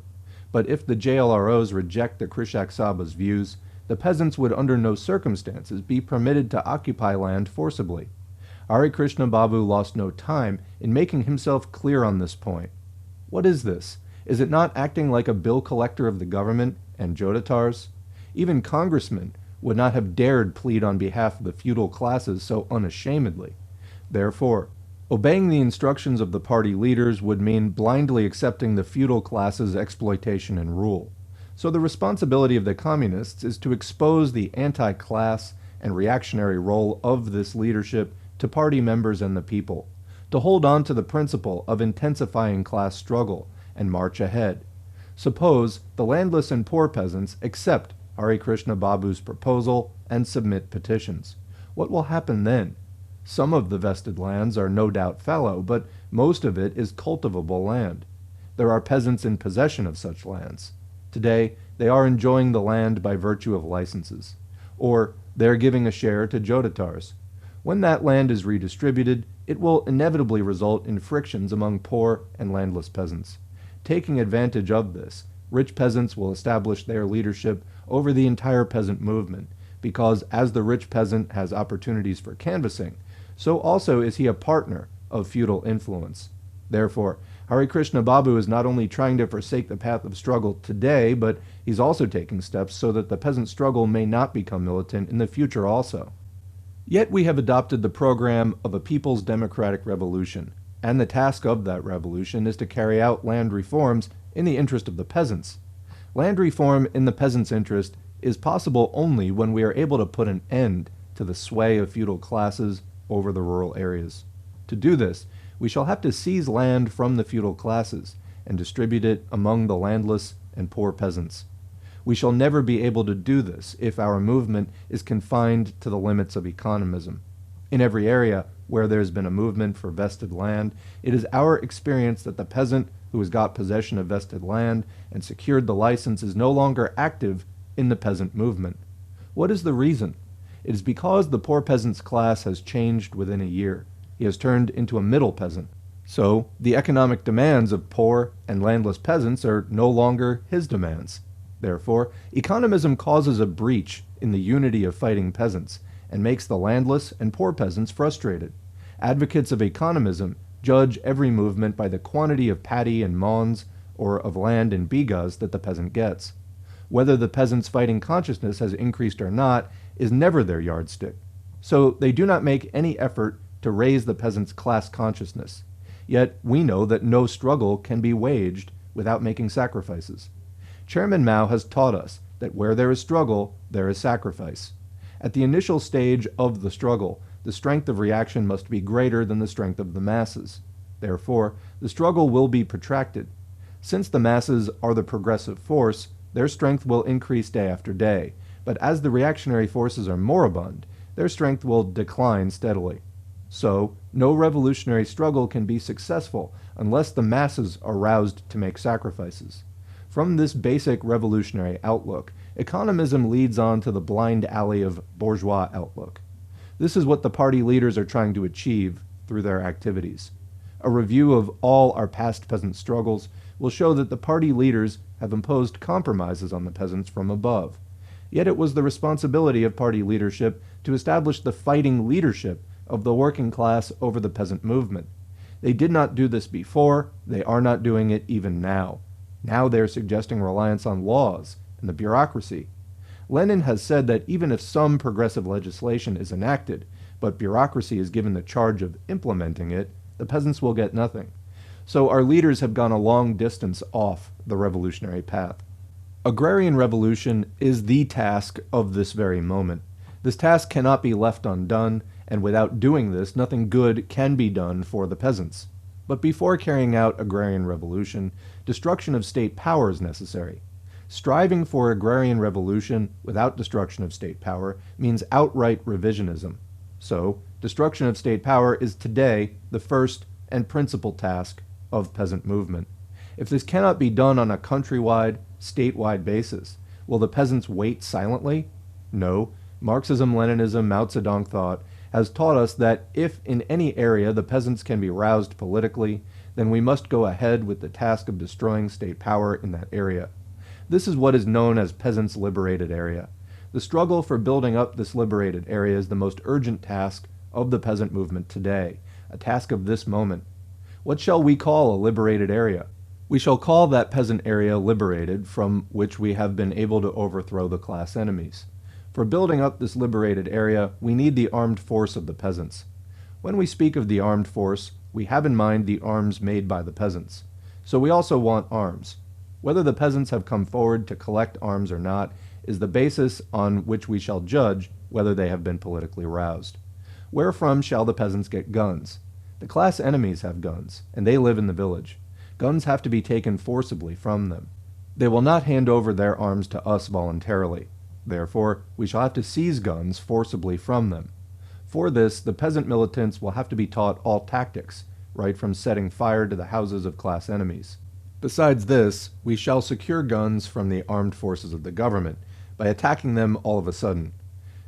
Speaker 1: But if the JLROs reject the Krishak Sabha's views, the peasants would under no circumstances be permitted to occupy land forcibly. Hare Krishna Babu lost no time in making himself clear on this point. What is this? Is it not acting like a bill collector of the government and Jodhatars? Even congressmen would not have dared plead on behalf of the feudal classes so unashamedly. Therefore, obeying the instructions of the party leaders would mean blindly accepting the feudal classes' exploitation and rule. So the responsibility of the communists is to expose the anti-class and reactionary role of this leadership to party members and the people, to hold on to the principle of intensifying class struggle and march ahead. Suppose the landless and poor peasants accept Hare Krishna Babu's proposal and submit petitions. What will happen then? Some of the vested lands are no doubt fallow, but most of it is cultivable land. There are peasants in possession of such lands. Today, they are enjoying the land by virtue of licenses, or they are giving a share to jodatars. When that land is redistributed, it will inevitably result in frictions among poor and landless peasants. Taking advantage of this, rich peasants will establish their leadership over the entire peasant movement, because as the rich peasant has opportunities for canvassing, so also is he a partner of feudal influence. Therefore, Hare Krishna Babu is not only trying to forsake the path of struggle today, but he's also taking steps so that the peasant struggle may not become militant in the future also. Yet we have adopted the program of a people's democratic revolution, and the task of that revolution is to carry out land reforms in the interest of the peasants. Land reform in the peasants' interest is possible only when we are able to put an end to the sway of feudal classes over the rural areas. To do this, we shall have to seize land from the feudal classes and distribute it among the landless and poor peasants. We shall never be able to do this if our movement is confined to the limits of economism. In every area where there has been a movement for vested land, it is our experience that the peasant who has got possession of vested land and secured the license is no longer active in the peasant movement. What is the reason? It is because the poor peasant's class has changed within a year. He has turned into a middle peasant. So, the economic demands of poor and landless peasants are no longer his demands. Therefore, economism causes a breach in the unity of fighting peasants and makes the landless and poor peasants frustrated. Advocates of economism judge every movement by the quantity of paddy and mons, or of land in bigas, that the peasant gets. Whether the peasant's fighting consciousness has increased or not is never their yardstick. So they do not make any effort to raise the peasant's class consciousness. Yet we know that no struggle can be waged without making sacrifices. Chairman Mao has taught us that where there is struggle, there is sacrifice. At the initial stage of the struggle, the strength of reaction must be greater than the strength of the masses. Therefore, the struggle will be protracted. Since the masses are the progressive force, their strength will increase day after day, but as the reactionary forces are moribund, their strength will decline steadily. So, no revolutionary struggle can be successful unless the masses are roused to make sacrifices. From this basic revolutionary outlook, economism leads on to the blind alley of bourgeois outlook. This is what the party leaders are trying to achieve through their activities. A review of all our past peasant struggles will show that the party leaders have imposed compromises on the peasants from above. Yet it was the responsibility of party leadership to establish the fighting leadership of the working class over the peasant movement. They did not do this before, they are not doing it even now. Now they are suggesting reliance on laws and the bureaucracy. Lenin has said that even if some progressive legislation is enacted, but bureaucracy is given the charge of implementing it, the peasants will get nothing. So our leaders have gone a long distance off the revolutionary path. Agrarian revolution is the task of this very moment. This task cannot be left undone, and without doing this, nothing good can be done for the peasants. But before carrying out agrarian revolution, destruction of state power is necessary. Striving for agrarian revolution without destruction of state power means outright revisionism. So, destruction of state power is today the first and principal task of peasant movement. If this cannot be done on a countrywide, statewide basis, will the peasants wait silently? No. Marxism, Leninism, Mao Zedong thought has taught us that if in any area the peasants can be roused politically, then we must go ahead with the task of destroying state power in that area. This is what is known as peasants' liberated area. The struggle for building up this liberated area is the most urgent task of the peasant movement today, a task of this moment. What shall we call a liberated area? We shall call that peasant area liberated from which we have been able to overthrow the class enemies. For building up this liberated area, we need the armed force of the peasants. When we speak of the armed force, we have in mind the arms made by the peasants. So we also want arms. Whether the peasants have come forward to collect arms or not is the basis on which we shall judge whether they have been politically roused. Wherefrom shall the peasants get guns? The class enemies have guns, and they live in the village. Guns have to be taken forcibly from them. They will not hand over their arms to us voluntarily. Therefore, we shall have to seize guns forcibly from them. For this, the peasant militants will have to be taught all tactics, right from setting fire to the houses of class enemies. Besides this, we shall secure guns from the armed forces of the government by attacking them all of a sudden.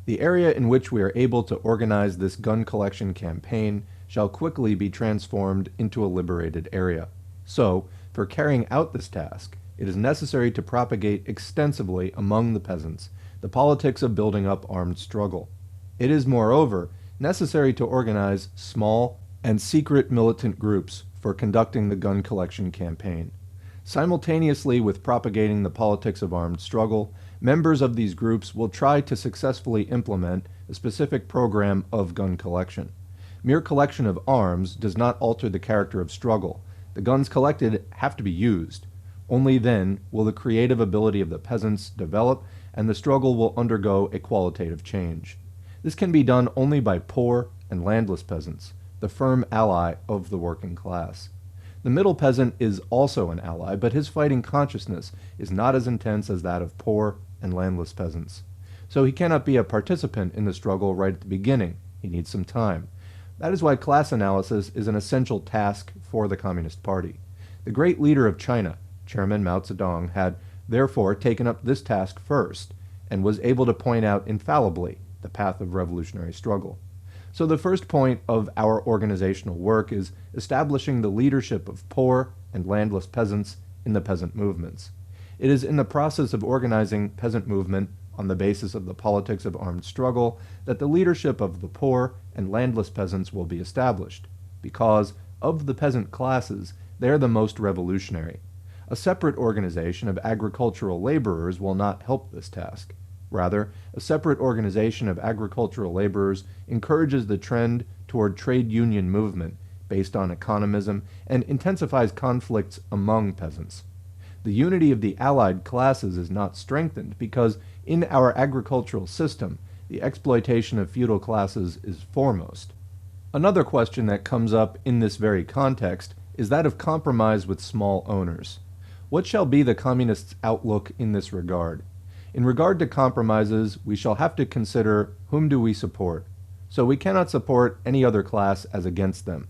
Speaker 1: The area in which we are able to organize this gun collection campaign shall quickly be transformed into a liberated area. So, for carrying out this task, it is necessary to propagate extensively among the peasants the politics of building up armed struggle. It is, moreover, necessary to organize small and secret militant groups for conducting the gun collection campaign. Simultaneously with propagating the politics of armed struggle, members of these groups will try to successfully implement a specific program of gun collection. Mere collection of arms does not alter the character of struggle. The guns collected have to be used. Only then will the creative ability of the peasants develop and the struggle will undergo a qualitative change. This can be done only by poor and landless peasants, the firm ally of the working class. The middle peasant is also an ally, but his fighting consciousness is not as intense as that of poor and landless peasants. So he cannot be a participant in the struggle right at the beginning. He needs some time. That is why class analysis is an essential task for the Communist Party. The great leader of China, Chairman Mao Zedong, had therefore taken up this task first, and was able to point out infallibly the path of revolutionary struggle. So the first point of our organizational work is establishing the leadership of poor and landless peasants in the peasant movements. It is in the process of organizing peasant movement on the basis of the politics of armed struggle that the leadership of the poor and landless peasants will be established, because of the peasant classes, they are the most revolutionary. A separate organization of agricultural laborers will not help this task. Rather, a separate organization of agricultural laborers encourages the trend toward trade union movement based on economism and intensifies conflicts among peasants. The unity of the allied classes is not strengthened because in our agricultural system, the exploitation of feudal classes is foremost. Another question that comes up in this very context is that of compromise with small owners. What shall be the communists' outlook in this regard? In regard to compromises, we shall have to consider whom do we support. So we cannot support any other class as against them.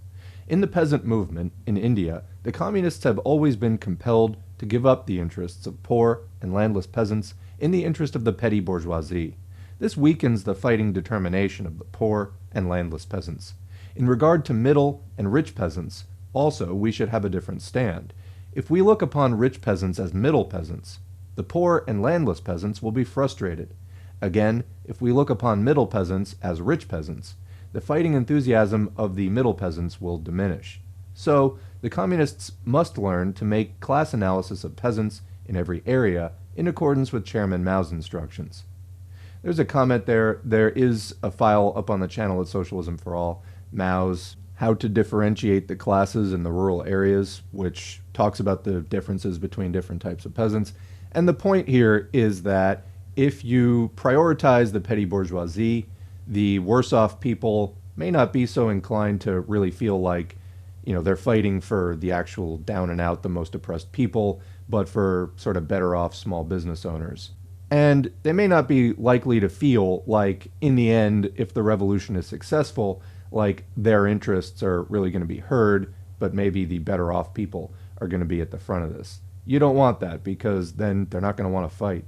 Speaker 1: In the peasant movement in India, the communists have always been compelled to give up the interests of poor and landless peasants in the interest of the petty bourgeoisie. This weakens the fighting determination of the poor and landless peasants. In regard to middle and rich peasants, also we should have a different stand. If we look upon rich peasants as middle peasants, the poor and landless peasants will be frustrated. Again, if we look upon middle peasants as rich peasants, the fighting enthusiasm of the middle peasants will diminish. So, the communists must learn to make class analysis of peasants in every area in accordance with Chairman Mao's instructions. There's a comment there. There is a file up on the channel at Socialism for All, Mao's How to Differentiate the Classes in the Rural Areas, which talks about the differences between different types of peasants. And the point here is that if you prioritize the petty bourgeoisie, the worse off people may not be so inclined to really feel like, they're fighting for the actual down and out, the most oppressed people, but for sort of better off small business owners. And they may not be likely to feel like, in the end, if the revolution is successful, like their interests are really going to be heard, but maybe the better off people are going to be at the front of this. You don't want that because then they're not going to want to fight.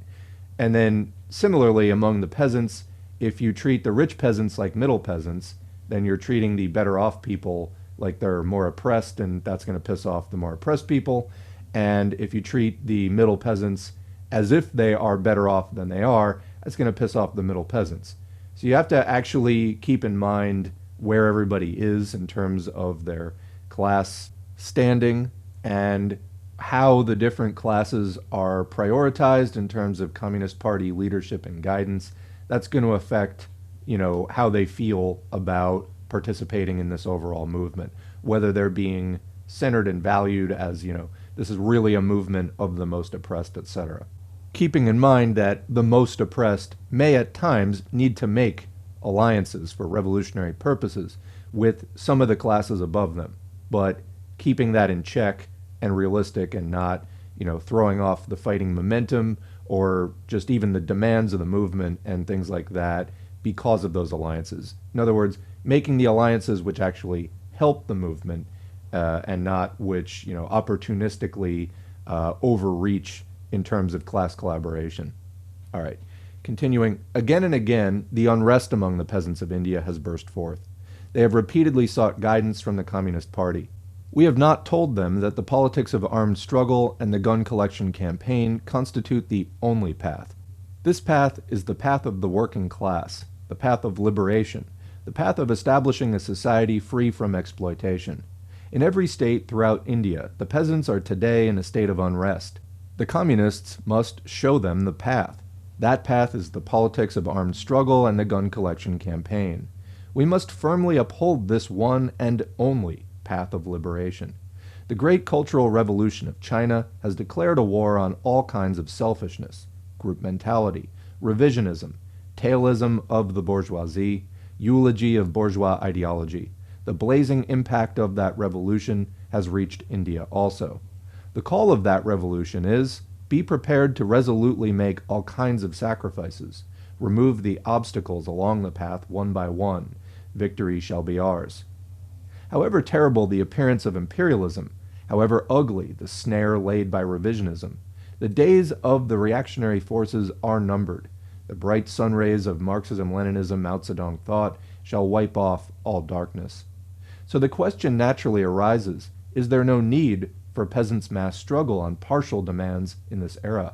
Speaker 1: And then similarly among the peasants, if you treat the rich peasants like middle peasants, then you're treating the better off people like they're more oppressed, and that's going to piss off the more oppressed people. And if you treat the middle peasants as if they are better off than they are, that's going to piss off the middle peasants. So you have to actually keep in mind where everybody is in terms of their class standing and how the different classes are prioritized in terms of Communist Party leadership and guidance. That's going to affect, how they feel about participating in this overall movement, whether they're being centered and valued as, this is really a movement of the most oppressed, etc. Keeping in mind that the most oppressed may at times need to make alliances for revolutionary purposes with some of the classes above them, but keeping that in check and realistic and not, throwing off the fighting momentum or just even the demands of the movement and things like that because of those alliances. In other words, making the alliances which actually help the movement and not which, opportunistically overreach in terms of class collaboration. All right, continuing, again and again, the unrest among the peasants of India has burst forth. They have repeatedly sought guidance from the Communist Party. We have not told them that the politics of armed struggle and the gun collection campaign constitute the only path. This path is the path of the working class, the path of liberation, the path of establishing a society free from exploitation. In every state throughout India, the peasants are today in a state of unrest. The communists must show them the path. That path is the politics of armed struggle and the gun collection campaign. We must firmly uphold this one and only path of liberation. The great cultural revolution of China has declared a war on all kinds of selfishness, group mentality, revisionism, tailism of the bourgeoisie, eulogy of bourgeois ideology. The blazing impact of that revolution has reached India also. The call of that revolution is, be prepared to resolutely make all kinds of sacrifices. Remove the obstacles along the path one by one. Victory shall be ours. However terrible the appearance of imperialism, however ugly the snare laid by revisionism, the days of the reactionary forces are numbered. The bright sun rays of Marxism-Leninism, Mao Zedong thought, shall wipe off all darkness. So the question naturally arises, is there no need for peasants' mass struggle on partial demands in this era?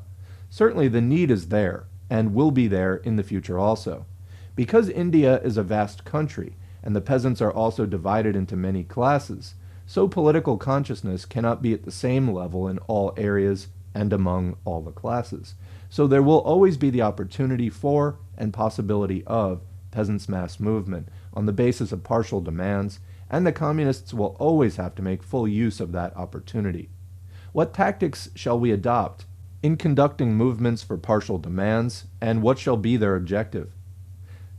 Speaker 1: Certainly the need is there, and will be there in the future also. Because India is a vast country, and the peasants are also divided into many classes, so political consciousness cannot be at the same level in all areas and among all the classes. So there will always be the opportunity for and possibility of peasants' mass movement on the basis of partial demands, and the communists will always have to make full use of that opportunity. What tactics shall we adopt in conducting movements for partial demands, and what shall be their objective?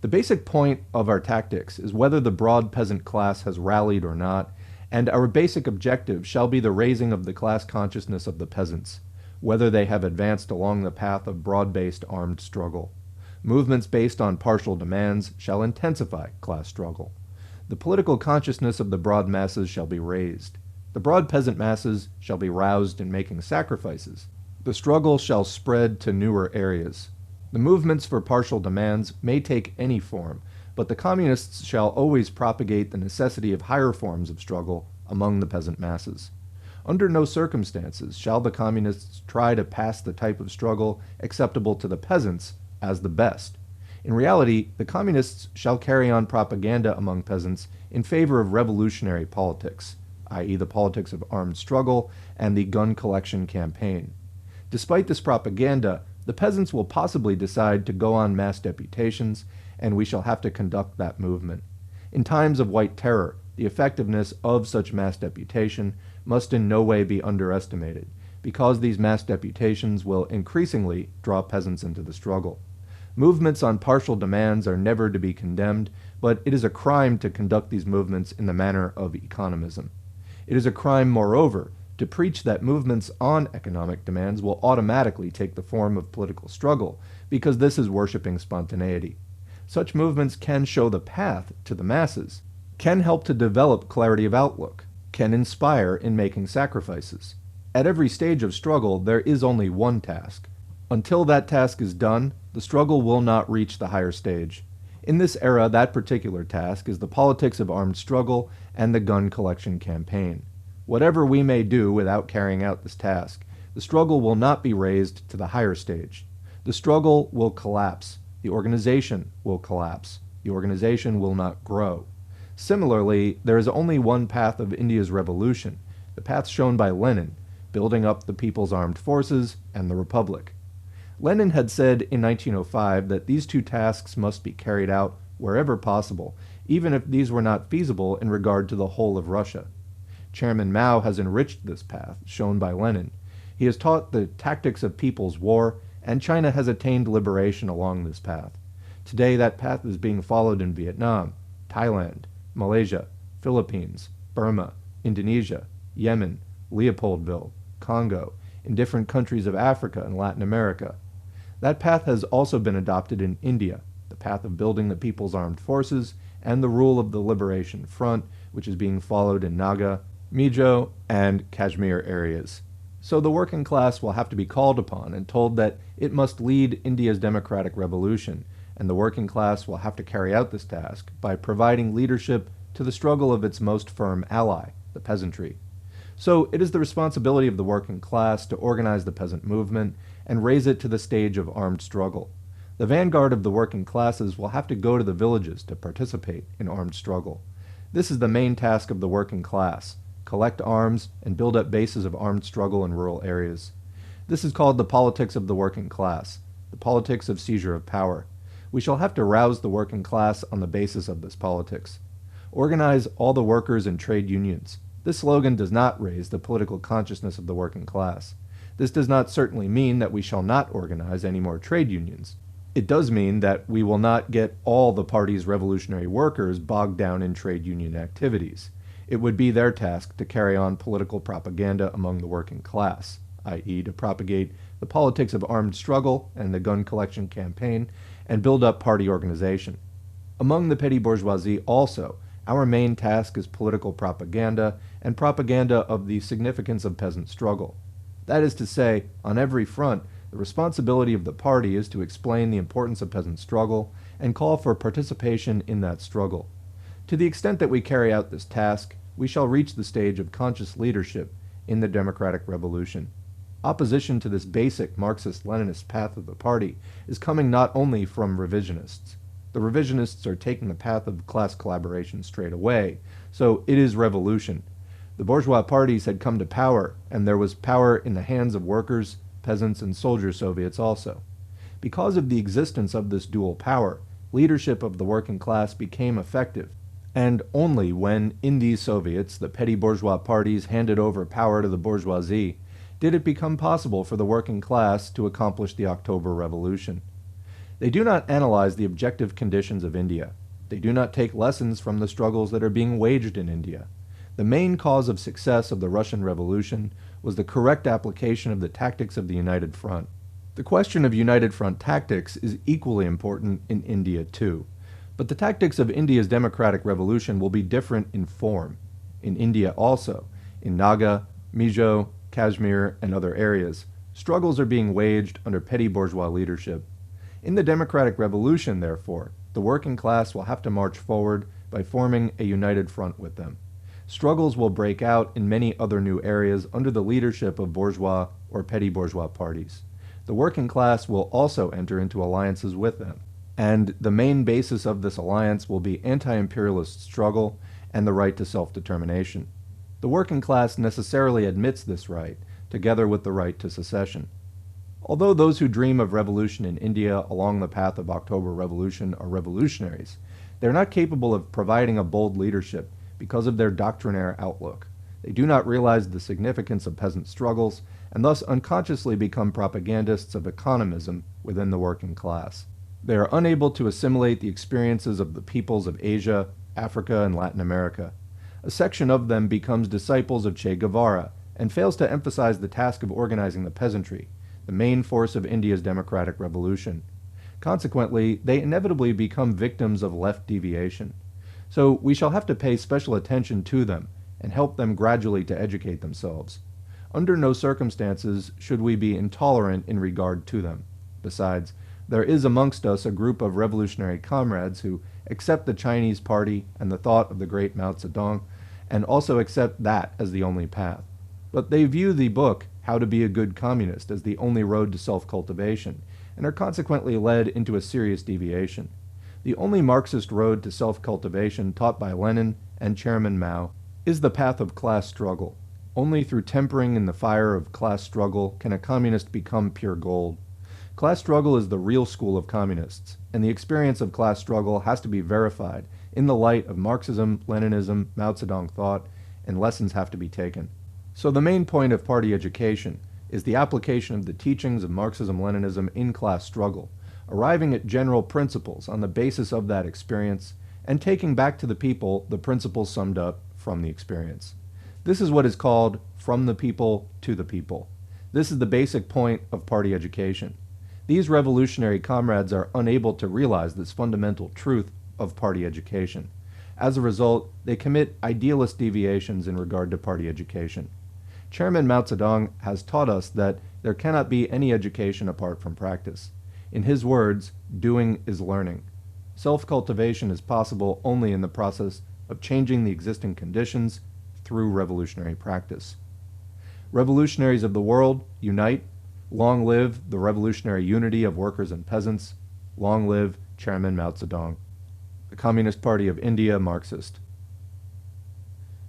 Speaker 1: The basic point of our tactics is whether the broad peasant class has rallied or not, and our basic objective shall be the raising of the class consciousness of the peasants, whether they have advanced along the path of broad-based armed struggle. Movements based on partial demands shall intensify class struggle. The political consciousness of the broad masses shall be raised. The broad peasant masses shall be roused in making sacrifices. The struggle shall spread to newer areas. The movements for partial demands may take any form, but the communists shall always propagate the necessity of higher forms of struggle among the peasant masses. Under no circumstances shall the communists try to pass the type of struggle acceptable to the peasants as the best. In reality, the communists shall carry on propaganda among peasants in favor of revolutionary politics, i.e. the politics of armed struggle and the gun collection campaign. Despite this propaganda, the peasants will possibly decide to go on mass deputations, and we shall have to conduct that movement. In times of white terror, the effectiveness of such mass deputation must in no way be underestimated, because these mass deputations will increasingly draw peasants into the struggle. Movements on partial demands are never to be condemned, but it is a crime to conduct these movements in the manner of economism. It is a crime, moreover, to preach that movements on economic demands will automatically take the form of political struggle, because this is worshiping spontaneity. Such movements can show the path to the masses, can help to develop clarity of outlook, can inspire in making sacrifices. At every stage of struggle, there is only one task. Until that task is done, the struggle will not reach the higher stage. In this era, that particular task is the politics of armed struggle and the gun collection campaign. Whatever we may do without carrying out this task, the struggle will not be raised to the higher stage. The struggle will collapse. The organization will collapse. The organization will not grow. Similarly, there is only one path of India's revolution, the path shown by Lenin, building up the People's Armed Forces and the Republic. Lenin had said in 1905 that these two tasks must be carried out wherever possible, even if these were not feasible in regard to the whole of Russia. Chairman Mao has enriched this path, shown by Lenin. He has taught the tactics of people's war, and China has attained liberation along this path. Today, that path is being followed in Vietnam, Thailand, Malaysia, Philippines, Burma, Indonesia, Yemen, Leopoldville, Congo, in different countries of Africa and Latin America. That path has also been adopted in India, the path of building the People's Armed Forces and the rule of the Liberation Front, which is being followed in Naga, Mizo, and Kashmir areas. So the working class will have to be called upon and told that it must lead India's democratic revolution, and the working class will have to carry out this task by providing leadership to the struggle of its most firm ally, the peasantry. So it is the responsibility of the working class to organize the peasant movement and raise it to the stage of armed struggle. The vanguard of the working classes will have to go to the villages to participate in armed struggle. This is the main task of the working class: collect arms and build up bases of armed struggle in rural areas. This is called the politics of the working class, the politics of seizure of power. We shall have to rouse the working class on the basis of this politics. Organize all the workers in trade unions. This slogan does not raise the political consciousness of the working class. This does not certainly mean that we shall not organize any more trade unions. It does mean that we will not get all the party's revolutionary workers bogged down in trade union activities. It would be their task to carry on political propaganda among the working class, i.e. to propagate the politics of armed struggle and the gun collection campaign, and build up party organization. Among the petty bourgeoisie also, our main task is political propaganda and propaganda of the significance of peasant struggle. That is to say, on every front, the responsibility of the party is to explain the importance of peasant struggle and call for participation in that struggle. To the extent that we carry out this task, we shall reach the stage of conscious leadership in the democratic revolution. Opposition to this basic Marxist-Leninist path of the party is coming not only from revisionists. The revisionists are taking the path of class collaboration straight away, so it is revolution. The bourgeois parties had come to power, and there was power in the hands of workers, peasants, and soldier Soviets also. Because of the existence of this dual power, leadership of the working class became effective, and only when, in these Soviets, the petty bourgeois parties handed over power to the bourgeoisie, did it become possible for the working class to accomplish the October Revolution. They do not analyze the objective conditions of India. They do not take lessons from the struggles that are being waged in India. The main cause of success of the Russian Revolution was the correct application of the tactics of the United Front. The question of United Front tactics is equally important in India too. But the tactics of India's democratic revolution will be different in form. In India also, in Naga, Mizo, Kashmir, and other areas, struggles are being waged under petty bourgeois leadership. In the democratic revolution, therefore, the working class will have to march forward by forming a united front with them. Struggles will break out in many other new areas under the leadership of bourgeois or petty bourgeois parties. The working class will also enter into alliances with them, and the main basis of this alliance will be anti-imperialist struggle and the right to self-determination. The working class necessarily admits this right, together with the right to secession. Although those who dream of revolution in India along the path of October Revolution are revolutionaries, they are not capable of providing a bold leadership because of their doctrinaire outlook. They do not realize the significance of peasant struggles and thus unconsciously become propagandists of economism within the working class. They are unable to assimilate the experiences of the peoples of Asia, Africa, and Latin America. A section of them becomes disciples of Che Guevara and fails to emphasize the task of organizing the peasantry, the main force of India's democratic revolution. Consequently, they inevitably become victims of left deviation. So we shall have to pay special attention to them and help them gradually to educate themselves. Under no circumstances should we be intolerant in regard to them. Besides, there is amongst us a group of revolutionary comrades who accept the Chinese party and the thought of the great Mao Zedong, and also accept that as the only path. But they view the book, How to Be a Good Communist, as the only road to self-cultivation, and are consequently led into a serious deviation. The only Marxist road to self-cultivation taught by Lenin and Chairman Mao is the path of class struggle. Only through tempering in the fire of class struggle can a communist become pure gold. Class struggle is the real school of communists, and the experience of class struggle has to be verified in the light of Marxism, Leninism, Mao Zedong thought, and lessons have to be taken. So the main point of party education is the application of the teachings of Marxism-Leninism in class struggle, arriving at general principles on the basis of that experience, and taking back to the people the principles summed up from the experience. This is what is called from the people to the people. This is the basic point of party education. These revolutionary comrades are unable to realize this fundamental truth of party education. As a result, they commit idealist deviations in regard to party education. Chairman Mao Zedong has taught us that there cannot be any education apart from practice. In his words, doing is learning. Self-cultivation is possible only in the process of changing the existing conditions through revolutionary practice. Revolutionaries of the world, unite. Long live the revolutionary unity of workers and peasants. Long live Chairman Mao Zedong. The Communist Party of India, Marxist.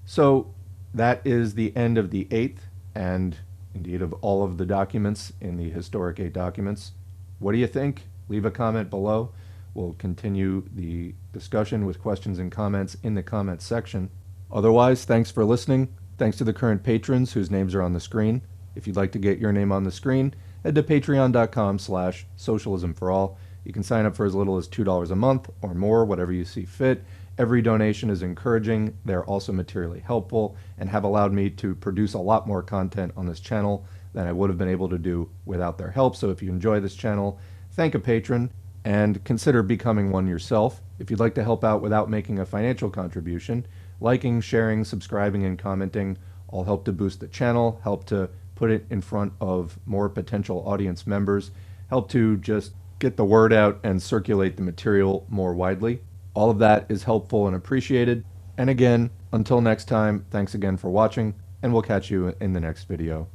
Speaker 1: So that is the end of the 8th, and indeed of all of the documents in the Historic 8 documents. What do you think? Leave a comment below. We'll continue the discussion with questions and comments in the comments section. Otherwise, thanks for listening. Thanks to the current patrons whose names are on the screen. If you'd like to get your name on the screen, head to patreon.com/socialismforall. You can sign up for as little as $2 a month or more, whatever you see fit. Every donation is encouraging. They're also materially helpful and have allowed me to produce a lot more content on this channel than I would have been able to do without their help. So if you enjoy this channel, thank a patron and consider becoming one yourself. If you'd like to help out without making a financial contribution, liking, sharing, subscribing, and commenting all help to boost the channel, help to put it in front of more potential audience members, help to just get the word out and circulate the material more widely. All of that is helpful and appreciated. And again, until next time, thanks again for watching, and we'll catch you in the next video.